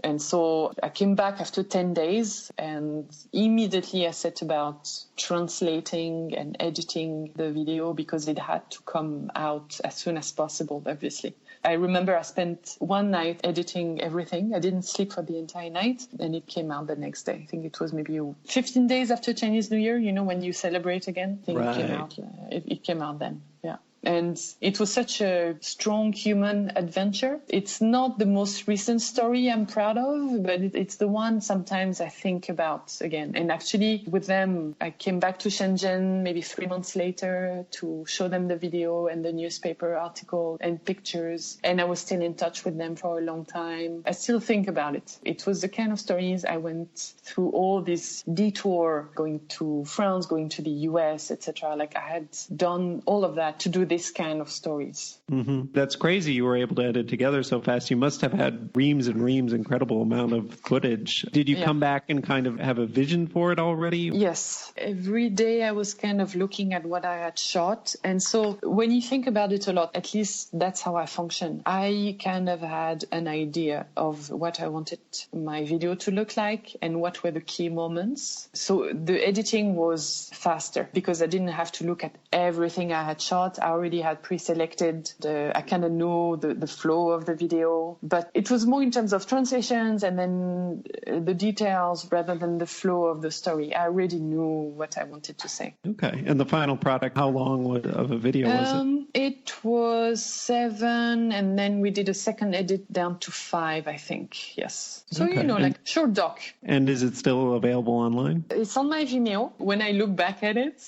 And so I came back after 10 days, and immediately I set about translating and editing the video because it had to come out as soon as possible, obviously. I remember I spent one night editing everything. I didn't sleep for the entire night, and it came out the next day. I think it was maybe 15 days after Chinese New Year, when you celebrate again. I think it came out then. Yeah. And it was such a strong human adventure. It's not the most recent story I'm proud of, but it's the one sometimes I think about again. And actually with them, I came back to Shenzhen maybe 3 months later to show them the video and the newspaper article and pictures. And I was still in touch with them for a long time. I still think about it. It was the kind of stories I went through all this detour, going to France, going to the US, etc. Like I had done all of that to do this kind of stories.
Mm-hmm. That's crazy you were able to edit together so fast. You must have had reams and reams, incredible amount of footage. Did you come back and kind of have a vision for it already?
Yes. Every day I was kind of looking at what I had shot. And so when you think about it a lot, at least that's how I function. I kind of had an idea of what I wanted my video to look like and what were the key moments. So the editing was faster because I didn't have to look at everything I had shot. I already had pre-selected. I kind of know the flow of the video, but it was more in terms of translations and then the details rather than the flow of the story. I already knew what I wanted to say.
Okay. And the final product, how long of a video was it?
It was 7, and then we did a second edit down to 5, I think. Yes. So, like short doc.
And is it still available online?
It's on my Vimeo. When I look back at it,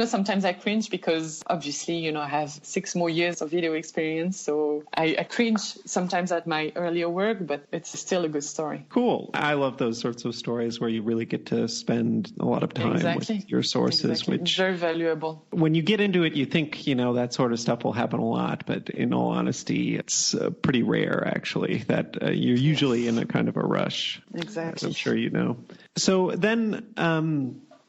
sometimes I cringe because obviously, I have 6 more years of video experience. So I cringe sometimes at my earlier work, but it's still a good story.
Cool. I love those sorts of stories where you really get to spend a lot of time with your sources, which
very valuable.
When you get into it, you think, that sort of stuff will happen a lot. But in all honesty, it's pretty rare, actually, that you're usually in a kind of a rush.
Exactly.
As I'm sure you know. So then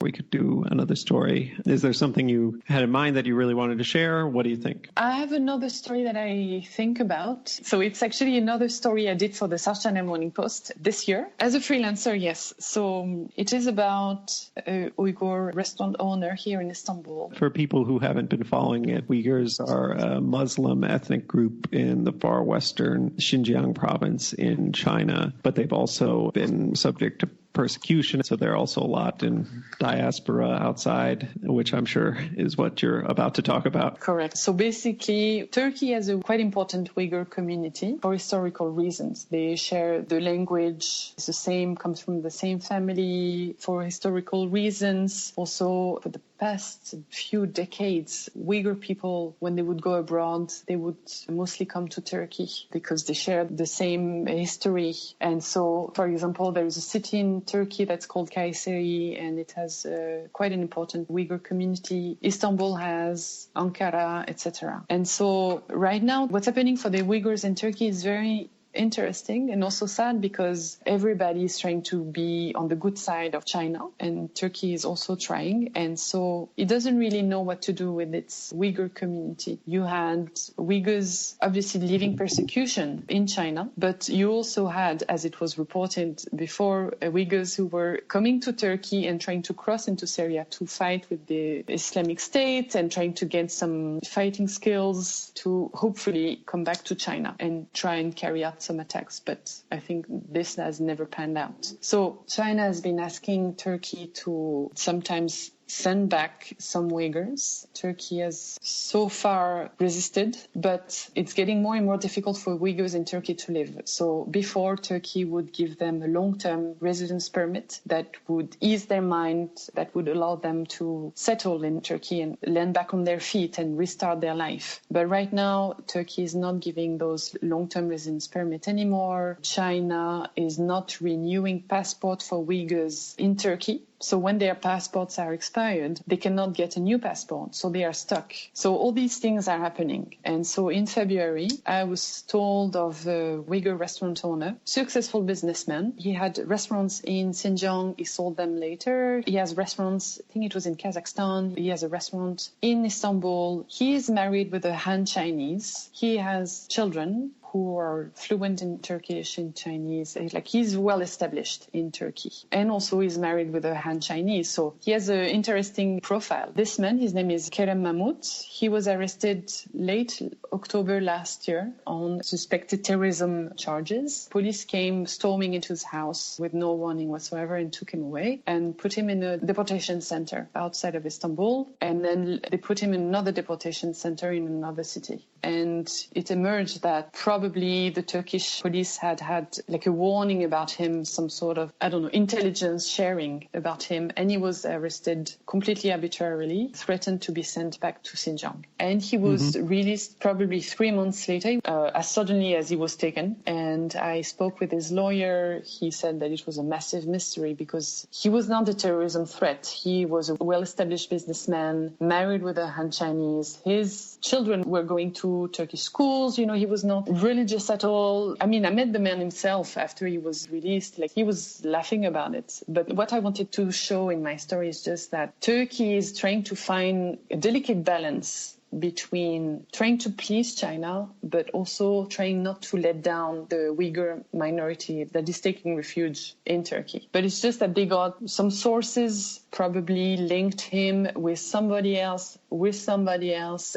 we could do another story. Is there something you had in mind that you really wanted to share? What do you think?
I have another story that I think about. So it's actually another story I did for the South China Morning Post this year as a freelancer, yes. So it is about a Uyghur restaurant owner here in Istanbul.
For people who haven't been following it, Uyghurs are a Muslim ethnic group in the far western Xinjiang province in China, but they've also been subject to persecution. So they're also a lot in diaspora outside, which I'm sure is what you're about to talk about.
Correct. So basically, Turkey has a quite important Uyghur community for historical reasons. They share the language, it's the same, comes from the same family for historical reasons. Also, for the past few decades, Uyghur people, when they would go abroad, they would mostly come to Turkey because they share the same history. And so, for example, there is a city in Turkey that's called Kayseri, and it has quite an important Uyghur community. Istanbul has, Ankara, etc. And so right now, what's happening for the Uyghurs in Turkey is very interesting and also sad because everybody is trying to be on the good side of China, and Turkey is also trying. And so it doesn't really know what to do with its Uyghur community. You had Uyghurs obviously living persecution in China, but you also had, as it was reported before, Uyghurs who were coming to Turkey and trying to cross into Syria to fight with the Islamic State and trying to get some fighting skills to hopefully come back to China and try and carry out some attacks, but I think this has never panned out. So China has been asking Turkey to sometimes send back some Uyghurs. Turkey has so far resisted, but it's getting more and more difficult for Uyghurs in Turkey to live. So before, Turkey would give them a long-term residence permit that would ease their mind, that would allow them to settle in Turkey and land back on their feet and restart their life. But right now, Turkey is not giving those long-term residence permit anymore. China is not renewing passport for Uyghurs in Turkey. So when their passports are expired, they cannot get a new passport. So they are stuck. So all these things are happening. And so in February, I was told of a Uyghur restaurant owner, successful businessman. He had restaurants in Xinjiang. He sold them later. He has restaurants, I think it was in Kazakhstan. He has a restaurant in Istanbul. He is married with a Han Chinese. He has children who are fluent in Turkish and Chinese. Like, he's well established in Turkey. And also he's married with a Han Chinese. So he has an interesting profile. This man, his name is Kerem Mahmoud. He was arrested late October last year on suspected terrorism charges. Police came storming into his house with no warning whatsoever and took him away and put him in a deportation center outside of Istanbul. And then they put him in another deportation center in another city. And it emerged that probably the Turkish police had like a warning about him, some sort of, intelligence sharing about him. And he was arrested completely arbitrarily, threatened to be sent back to Xinjiang. And he was released probably 3 months later, as suddenly as he was taken. And I spoke with his lawyer. He said that it was a massive mystery because he was not a terrorism threat. He was a well-established businessman, married with a Han Chinese. His children were going to Turkish schools. He was not religious at all. I mean, I met the man himself after he was released. Like, he was laughing about it. But what I wanted to show in my story is just that Turkey is trying to find a delicate balance between trying to please China, but also trying not to let down the Uyghur minority that is taking refuge in Turkey. But it's just that they got some sources probably linked him with somebody else,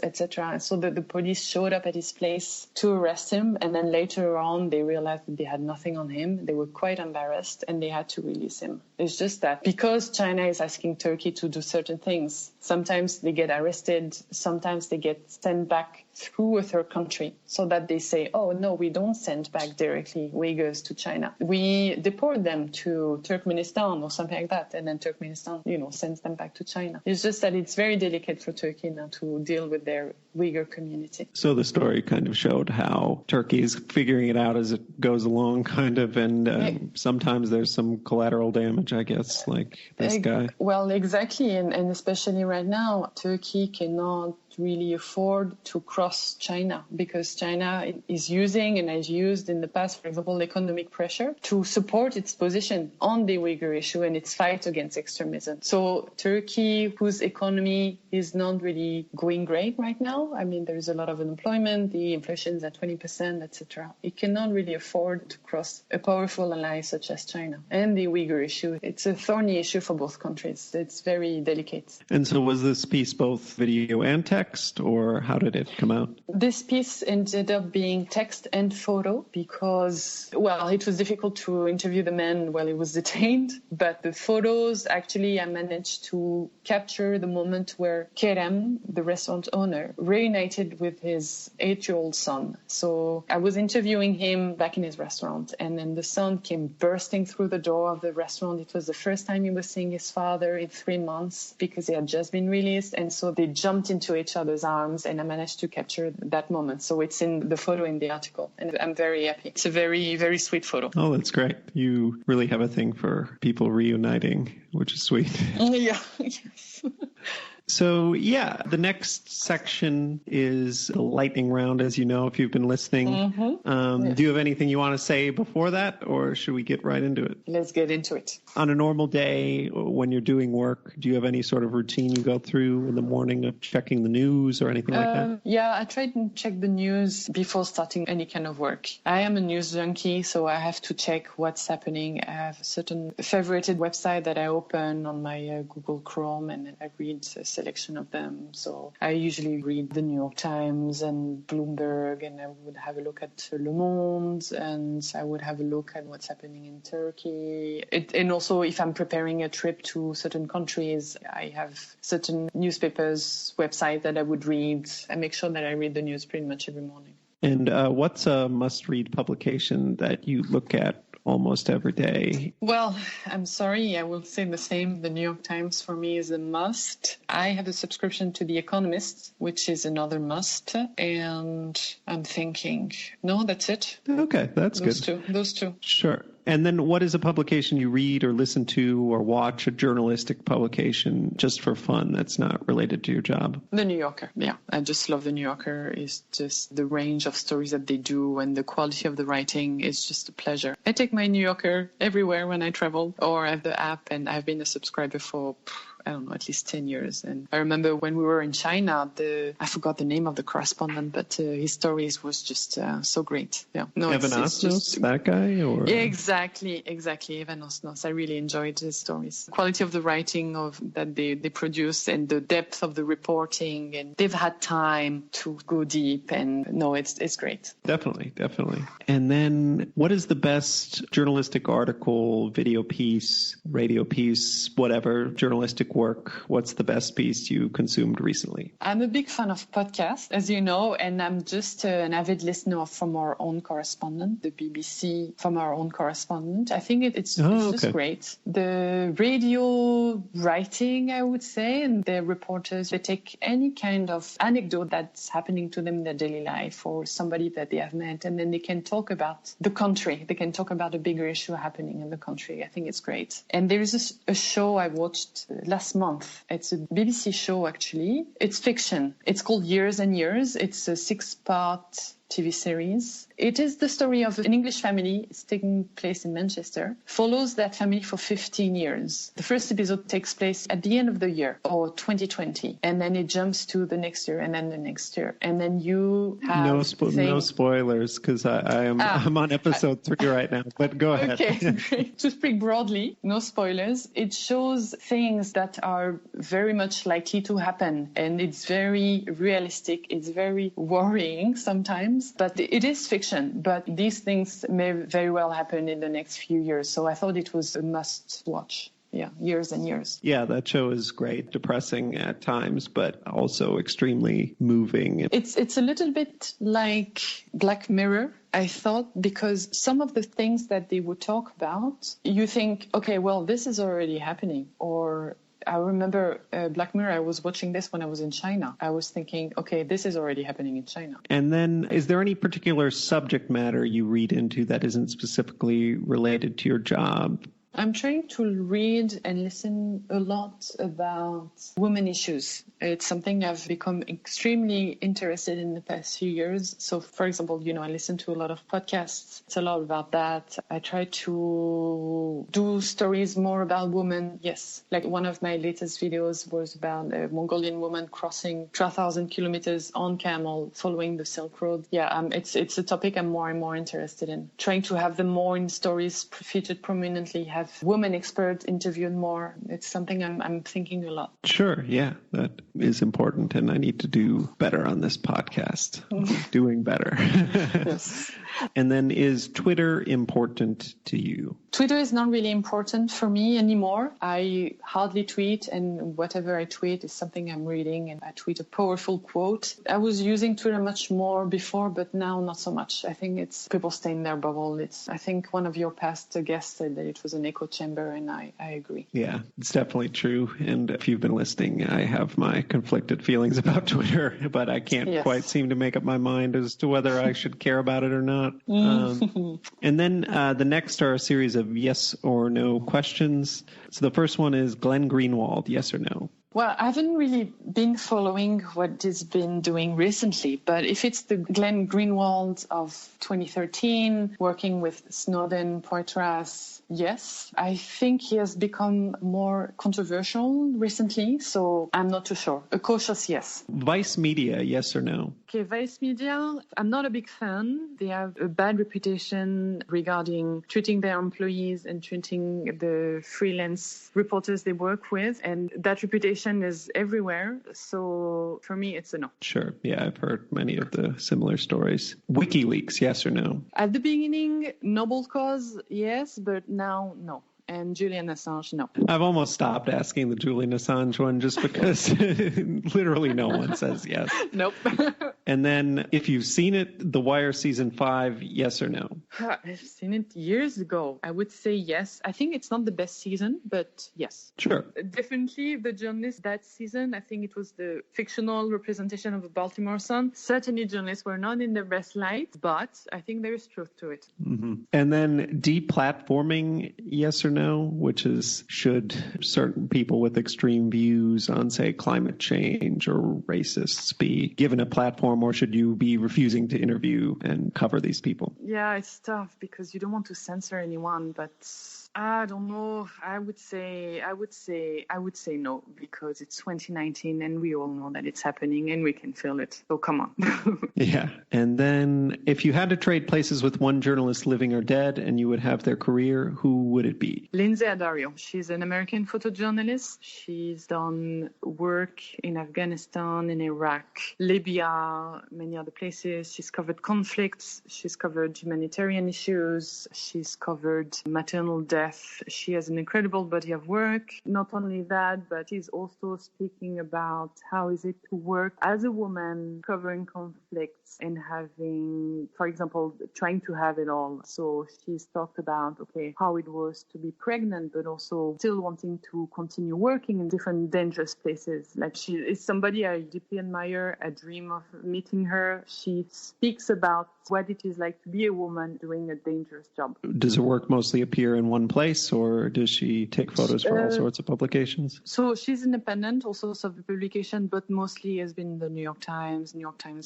etc. And so the police showed up at his place to arrest him. And then later on, they realized that they had nothing on him. They were quite embarrassed and they had to release him. It's just that because China is asking Turkey to do certain things, sometimes they get arrested, sometimes they get sent back through a third country, so that they say, oh, no, we don't send back directly Uyghurs to China. We deport them to Turkmenistan or something like that, and then Turkmenistan, sends them back to China. It's just that it's very delicate for Turkey now to deal with their Uyghur community.
So the story kind of showed how Turkey is figuring it out as it goes along, kind of, and sometimes there's some collateral damage, I guess, like this guy.
Well, exactly, and especially right now, Turkey cannot really afford to cross China because China is using and has used in the past, for example, economic pressure to support its position on the Uyghur issue and its fight against extremism. So Turkey, whose economy is not really going great right now, I mean, there is a lot of unemployment, the inflation is at 20%, etc. It cannot really afford to cross a powerful ally such as China. And the Uyghur issue, it's a thorny issue for both countries. It's very delicate.
And so was this piece both video and text, or how did it come out?
This piece ended up being text and photo because, well, it was difficult to interview the man while he was detained. But the photos, actually, I managed to capture the moment where Kerem, the restaurant owner, reunited with his 8-year-old son. So I was interviewing him back in his restaurant, and then the son came bursting through the door of the restaurant. It was the first time he was seeing his father in 3 months because he had just been released. And so they jumped into each other's arms, and I managed to capture that moment. So it's in the photo in the article, and I'm very happy. It's a very, very sweet photo.
Oh, that's great. You really have a thing for people reuniting, which is sweet.
Yeah, yes.
So, yeah, the next section is the lightning round, as you know, if you've been listening. Yes. Do you have anything you want to say before that, or should we get right into it?
Let's get into it.
On a normal day, when you're doing work, do you have any sort of routine you go through in the morning of checking the news or anything like that?
Yeah, I try to check the news before starting any kind of work. I am a news junkie, so I have to check what's happening. I have a certain favorited website that I open on my Google Chrome, and I read selection of them. So I usually read the New York Times and Bloomberg, and I would have a look at Le Monde, and I would have a look at what's happening in Turkey. And also, if I'm preparing a trip to certain countries, I have certain newspapers, websites that I would read. I make sure that I read the news pretty much every morning.
And what's a must-read publication that you look at almost every day?
Well, I'm sorry, I will say the same. The New York Times for me is a must. I have a subscription to The Economist, which is another must. And I'm thinking, no, that's it.
Okay, that's good.
Those two.
Sure. And then what is a publication you read or listen to or watch, a journalistic publication just for fun that's not related to your job?
The New Yorker. Yeah, I just love The New Yorker. It's just the range of stories that they do and the quality of the writing is just a pleasure. I take my New Yorker everywhere when I travel, or I have the app, and I've been a subscriber for I don't know, at least 10 years. And I remember when we were in China, I forgot the name of the correspondent, but his stories was just so great. Yeah. No,
Evan Osnos, that guy? Or?
Yeah, exactly. Evan Osnos. I really enjoyed his stories. The quality of the writing that they produce and the depth of the reporting, and they've had time to go deep, and no, it's great.
Definitely. And then what is the best journalistic article, video piece, radio piece, whatever, journalistic work? What's the best piece you consumed recently?
I'm a big fan of podcasts, as you know, and I'm just an avid listener From Our Own Correspondent, the BBC From Our Own Correspondent. I think it's just great. The radio writing, I would say, and the reporters, they take any kind of anecdote that's happening to them in their daily life or somebody that they have met, and then they can talk about the country. They can talk about a bigger issue happening in the country. I think it's great. And there is a show I watched last month. It's a BBC show, actually. It's fiction. It's called Years and Years. It's a 6-part TV series. It is the story of an English family. It's taking place in Manchester. Follows that family for 15 years. The first episode takes place at the end of the year, or 2020. And then it jumps to the next year and then the next year. And then you have...
No spoilers, because I'm on episode 3 right now. But go ahead.
Okay, great. To speak broadly, no spoilers. It shows things that are very much likely to happen. And it's very realistic. It's very worrying sometimes. But it is fiction. But these things may very well happen in the next few years. So I thought it was a must watch. Yeah, Years and Years.
Yeah, that show is great. Depressing at times, but also extremely moving.
It's a little bit like Black Mirror, I thought, because some of the things that they would talk about, you think, okay, well, this is already happening. Or I remember Black Mirror, I was watching this when I was in China. I was thinking, okay, this is already happening in China.
And then is there any particular subject matter you read into that isn't specifically related to your job?
I'm trying to read and listen a lot about women issues. It's something I've become extremely interested in the past few years. So, for example, I listen to a lot of podcasts. It's a lot about that. I try to do stories more about women. Yes. Like one of my latest videos was about a Mongolian woman crossing 12,000 kilometers on camel following the Silk Road. Yeah, it's a topic I'm more and more interested in. Trying to have them more in stories featured prominently, have women experts interviewed more. It's something I'm thinking a lot.
Sure, yeah, that is important, and I need to do better on this podcast. Doing better.
Yes.
And then is Twitter important to you?
Twitter is not really important for me anymore. I hardly tweet, and whatever I tweet is something I'm reading, and I tweet a powerful quote. I was using Twitter much more before, but now not so much. I think it's people stay in their bubble. I think one of your past guests said that it was an echo chamber, and I agree.
Yeah, it's definitely true. And if you've been listening, I have my conflicted feelings about Twitter, but I can't quite seem to make up my mind as to whether I should care about it or not. And then the next are a series of yes or no questions. So the first one is Glenn Greenwald, yes or no?
Well, I haven't really been following what he's been doing recently, but if it's the Glenn Greenwald of 2013, working with Snowden, Poitras, yes. I think he has become more controversial recently, so I'm not too sure. A cautious yes.
Vice Media, yes or no?
Okay, Vice Media, I'm not a big fan. They have a bad reputation regarding treating their employees and treating the freelance reporters they work with. And that reputation is everywhere. So for me, it's a no.
Sure. Yeah, I've heard many of the similar stories. WikiLeaks, yes or no?
At the beginning, noble cause, yes, but now, no. And Julian Assange, no.
I've almost stopped asking the Julian Assange one just because literally no one says yes.
Nope.
And then if you've seen it, The Wire season 5, yes or no?
I've seen it years ago. I would say yes. I think it's not the best season, but yes.
Sure.
Definitely the journalists that season, I think it was the fictional representation of the Baltimore Sun. Certainly journalists were not in their best light, but I think there is truth to it.
Mm-hmm. And then deplatforming, yes or no? Which is, should certain people with extreme views on, say, climate change or racists be given a platform, or should you be refusing to interview and cover these people?
Yeah, it's tough because you don't want to censor anyone, but I don't know. I would say no, because it's 2019 and we all know that it's happening and we can feel it. So come on.
Yeah. And then if you had to trade places with one journalist living or dead and you would have their career, who would it be?
Lindsay Addario. She's an American photojournalist. She's done work in Afghanistan, in Iraq, Libya, many other places. She's covered conflicts. She's covered humanitarian issues. She's covered maternal death. She has an incredible body of work. Not only that, but she's also speaking about how is it to work as a woman covering conflicts and having, for example, trying to have it all. So she's talked about, how it was to be pregnant, but also still wanting to continue working in different dangerous places. Like, she is somebody I deeply admire. I dream of meeting her. She speaks about what it is like to be a woman doing a dangerous job.
Does her work mostly appear in one place, or does she take photos for all sorts of publications?
So she's independent, all sorts of publication, but mostly has been the New York Times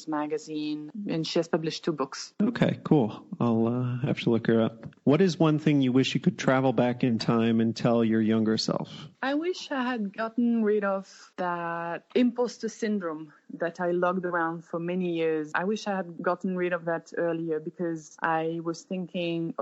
Magazine, and she has published 2 books.
Okay, cool. I'll have to look her up. What is one thing you wish you could travel back in time and tell your younger self?
I wish I had gotten rid of that imposter syndrome that I lugged around for many years. I wish I had gotten rid of that earlier, because I was thinking,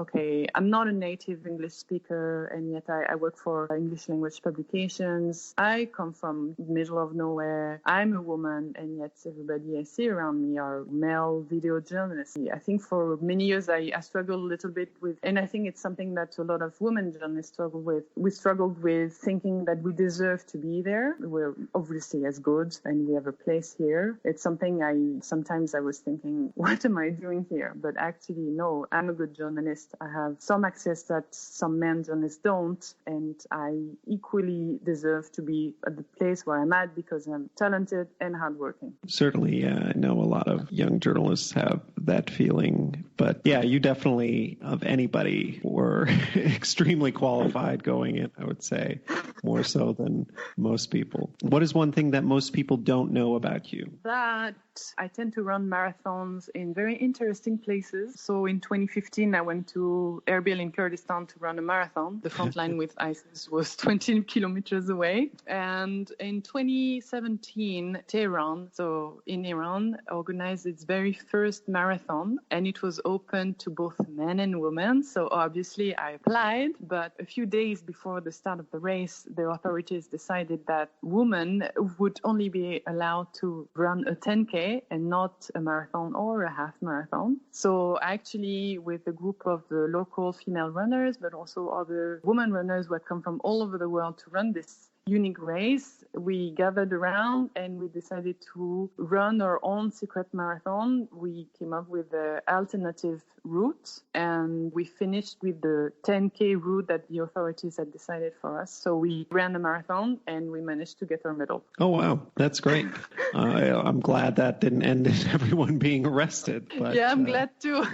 I'm not a native English speaker, and yet I work for English language publications. I come from the middle of nowhere. I'm a woman, and yet everybody I see around me are male video journalists. I think for many years I struggled a little bit with, and I think it's something that a lot of women journalists struggle with. We struggled with thinking that we deserve to be there. We're obviously as good, and we have a place here. It's something sometimes I was thinking, what am I doing here? But actually, no, I'm a good journalist. I have some access that some men journalists don't, and I equally deserve to be at the place where I'm at because I'm talented and hardworking.
Certainly, I know a lot of young journalists have that feeling. But yeah, you definitely, of anybody, were extremely qualified going in, I would say, more so than most people. What is one thing that most people don't know about you?
That I tend to run marathons in very interesting places. So in 2015, I went to Erbil in Kurdistan to run a marathon. The front line with ISIS was 20 kilometers away. And in 2017, Tehran, so in Iran, organized its very first marathon, and it was open to both men and women. So obviously I applied, but a few days before the start of the race, the authorities decided that women would only be allowed to run a 10K and not a marathon or a half marathon. So actually, with a group of the local female runners, but also other women runners who had come from all over the world to run this unique race, we gathered around and we decided to run our own secret marathon. We came up with the alternative route, and we finished with the 10K route that the authorities had decided for us. So we ran a marathon and we managed to get our medal.
Oh, wow. That's great. I'm glad that didn't end in everyone being arrested. But,
yeah, I'm glad too.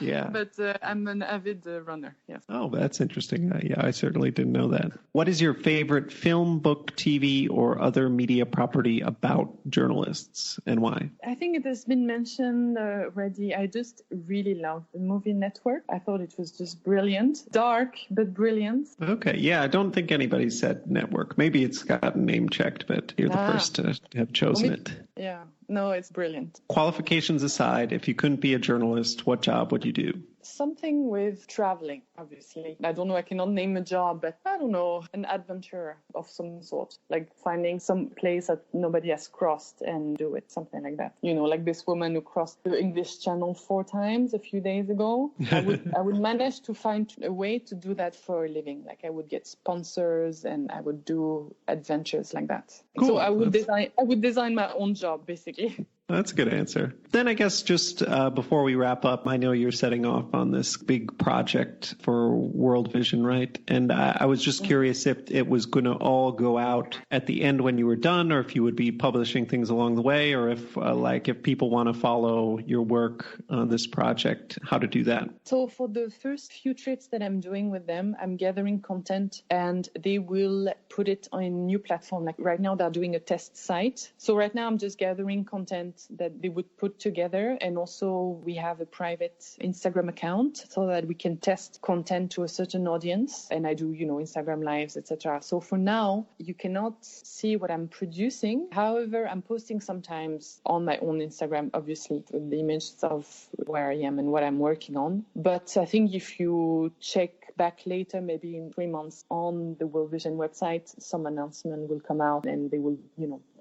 Yeah.
But I'm an avid runner, yes.
Oh, that's interesting. Yeah, I certainly didn't know that. What is your favorite film, book, TV, or other media property about journalists, and why?
I think it has been mentioned already. I just really love the movie Network. I thought it was just brilliant. Dark, but brilliant.
Okay. Yeah, I don't think anybody said Network. Maybe it's gotten name checked, but you're the first to have chosen it.
Yeah. No, it's brilliant.
Qualifications aside, if you couldn't be a journalist, what job would you do?
Something with traveling, obviously. I don't know, I cannot name a job, but I don't know, an adventure of some sort, like finding some place that nobody has crossed and do it, something like that. You know, like this woman who crossed the English Channel 4 times a few days ago. I would manage to find a way to do that for a living. Like I would get sponsors and I would do adventures like that.
Cool.
So I would design my own job, basically.
That's a good answer. Then I guess just before we wrap up, I know you're setting off on this big project for World Vision, right? And I was just curious if it was going to all go out at the end when you were done, or if you would be publishing things along the way, or if if people want to follow your work on this project, how to do that.
So for the first few trips that I'm doing with them, I'm gathering content and they will put it on a new platform. Like right now, they're doing a test site. So right now, I'm just gathering content that they would put together. And also we have a private Instagram account so that we can test content to a certain audience. And I do, Instagram lives, etc. So for now, you cannot see what I'm producing. However, I'm posting sometimes on my own Instagram, obviously, with the images of where I am and what I'm working on. But I think if you check back later, maybe in 3 months, on the World Vision website, some announcement will come out and they will,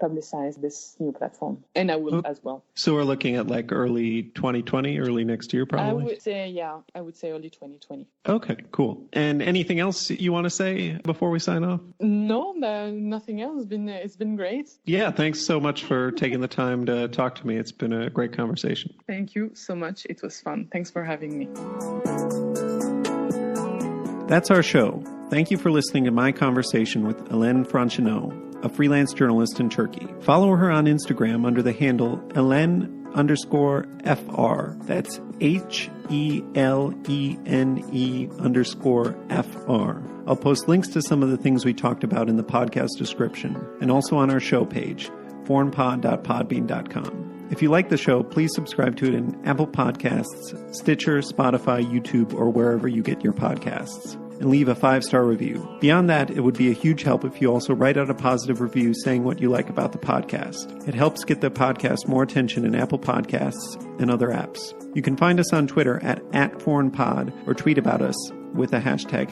publicize this new platform. And I will as well.
So we're looking at like early 2020, early next year, probably?
I would say early 2020.
Okay, cool. And anything else you want to say before we sign off?
No, nothing else. It's been great.
Yeah, thanks so much for taking the time to talk to me. It's been a great conversation.
Thank you so much. It was fun. Thanks for having me.
That's our show. Thank you for listening to my conversation with Hélène Franchineau, a freelance journalist in Turkey. Follow her on Instagram under the handle Hélène_FR. That's HELENE_FR. I'll post links to some of the things we talked about in the podcast description and also on our show page, foreignpod.podbean.com. If you like the show, please subscribe to it in Apple Podcasts, Stitcher, Spotify, YouTube, or wherever you get your podcasts, and leave a 5-star review. Beyond that, it would be a huge help if you also write out a positive review saying what you like about the podcast. It helps get the podcast more attention in Apple Podcasts and other apps. You can find us on Twitter at @foreignpod or tweet about us with the hashtag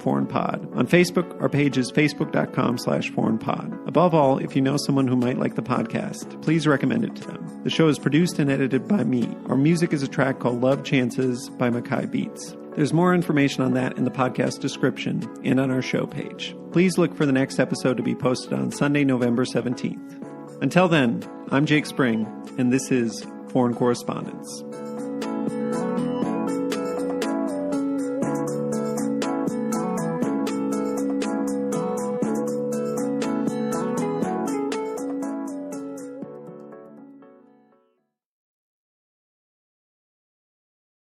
#foreignpod. On Facebook, our page is facebook.com/foreignpod. Above all, if you know someone who might like the podcast, please recommend it to them. The show is produced and edited by me. Our music is a track called Love Chances by Mackay Beats. There's more information on that in the podcast description and on our show page. Please look for the next episode to be posted on Sunday, November 17th. Until then, I'm Jake Spring, and this is Foreign Correspondence.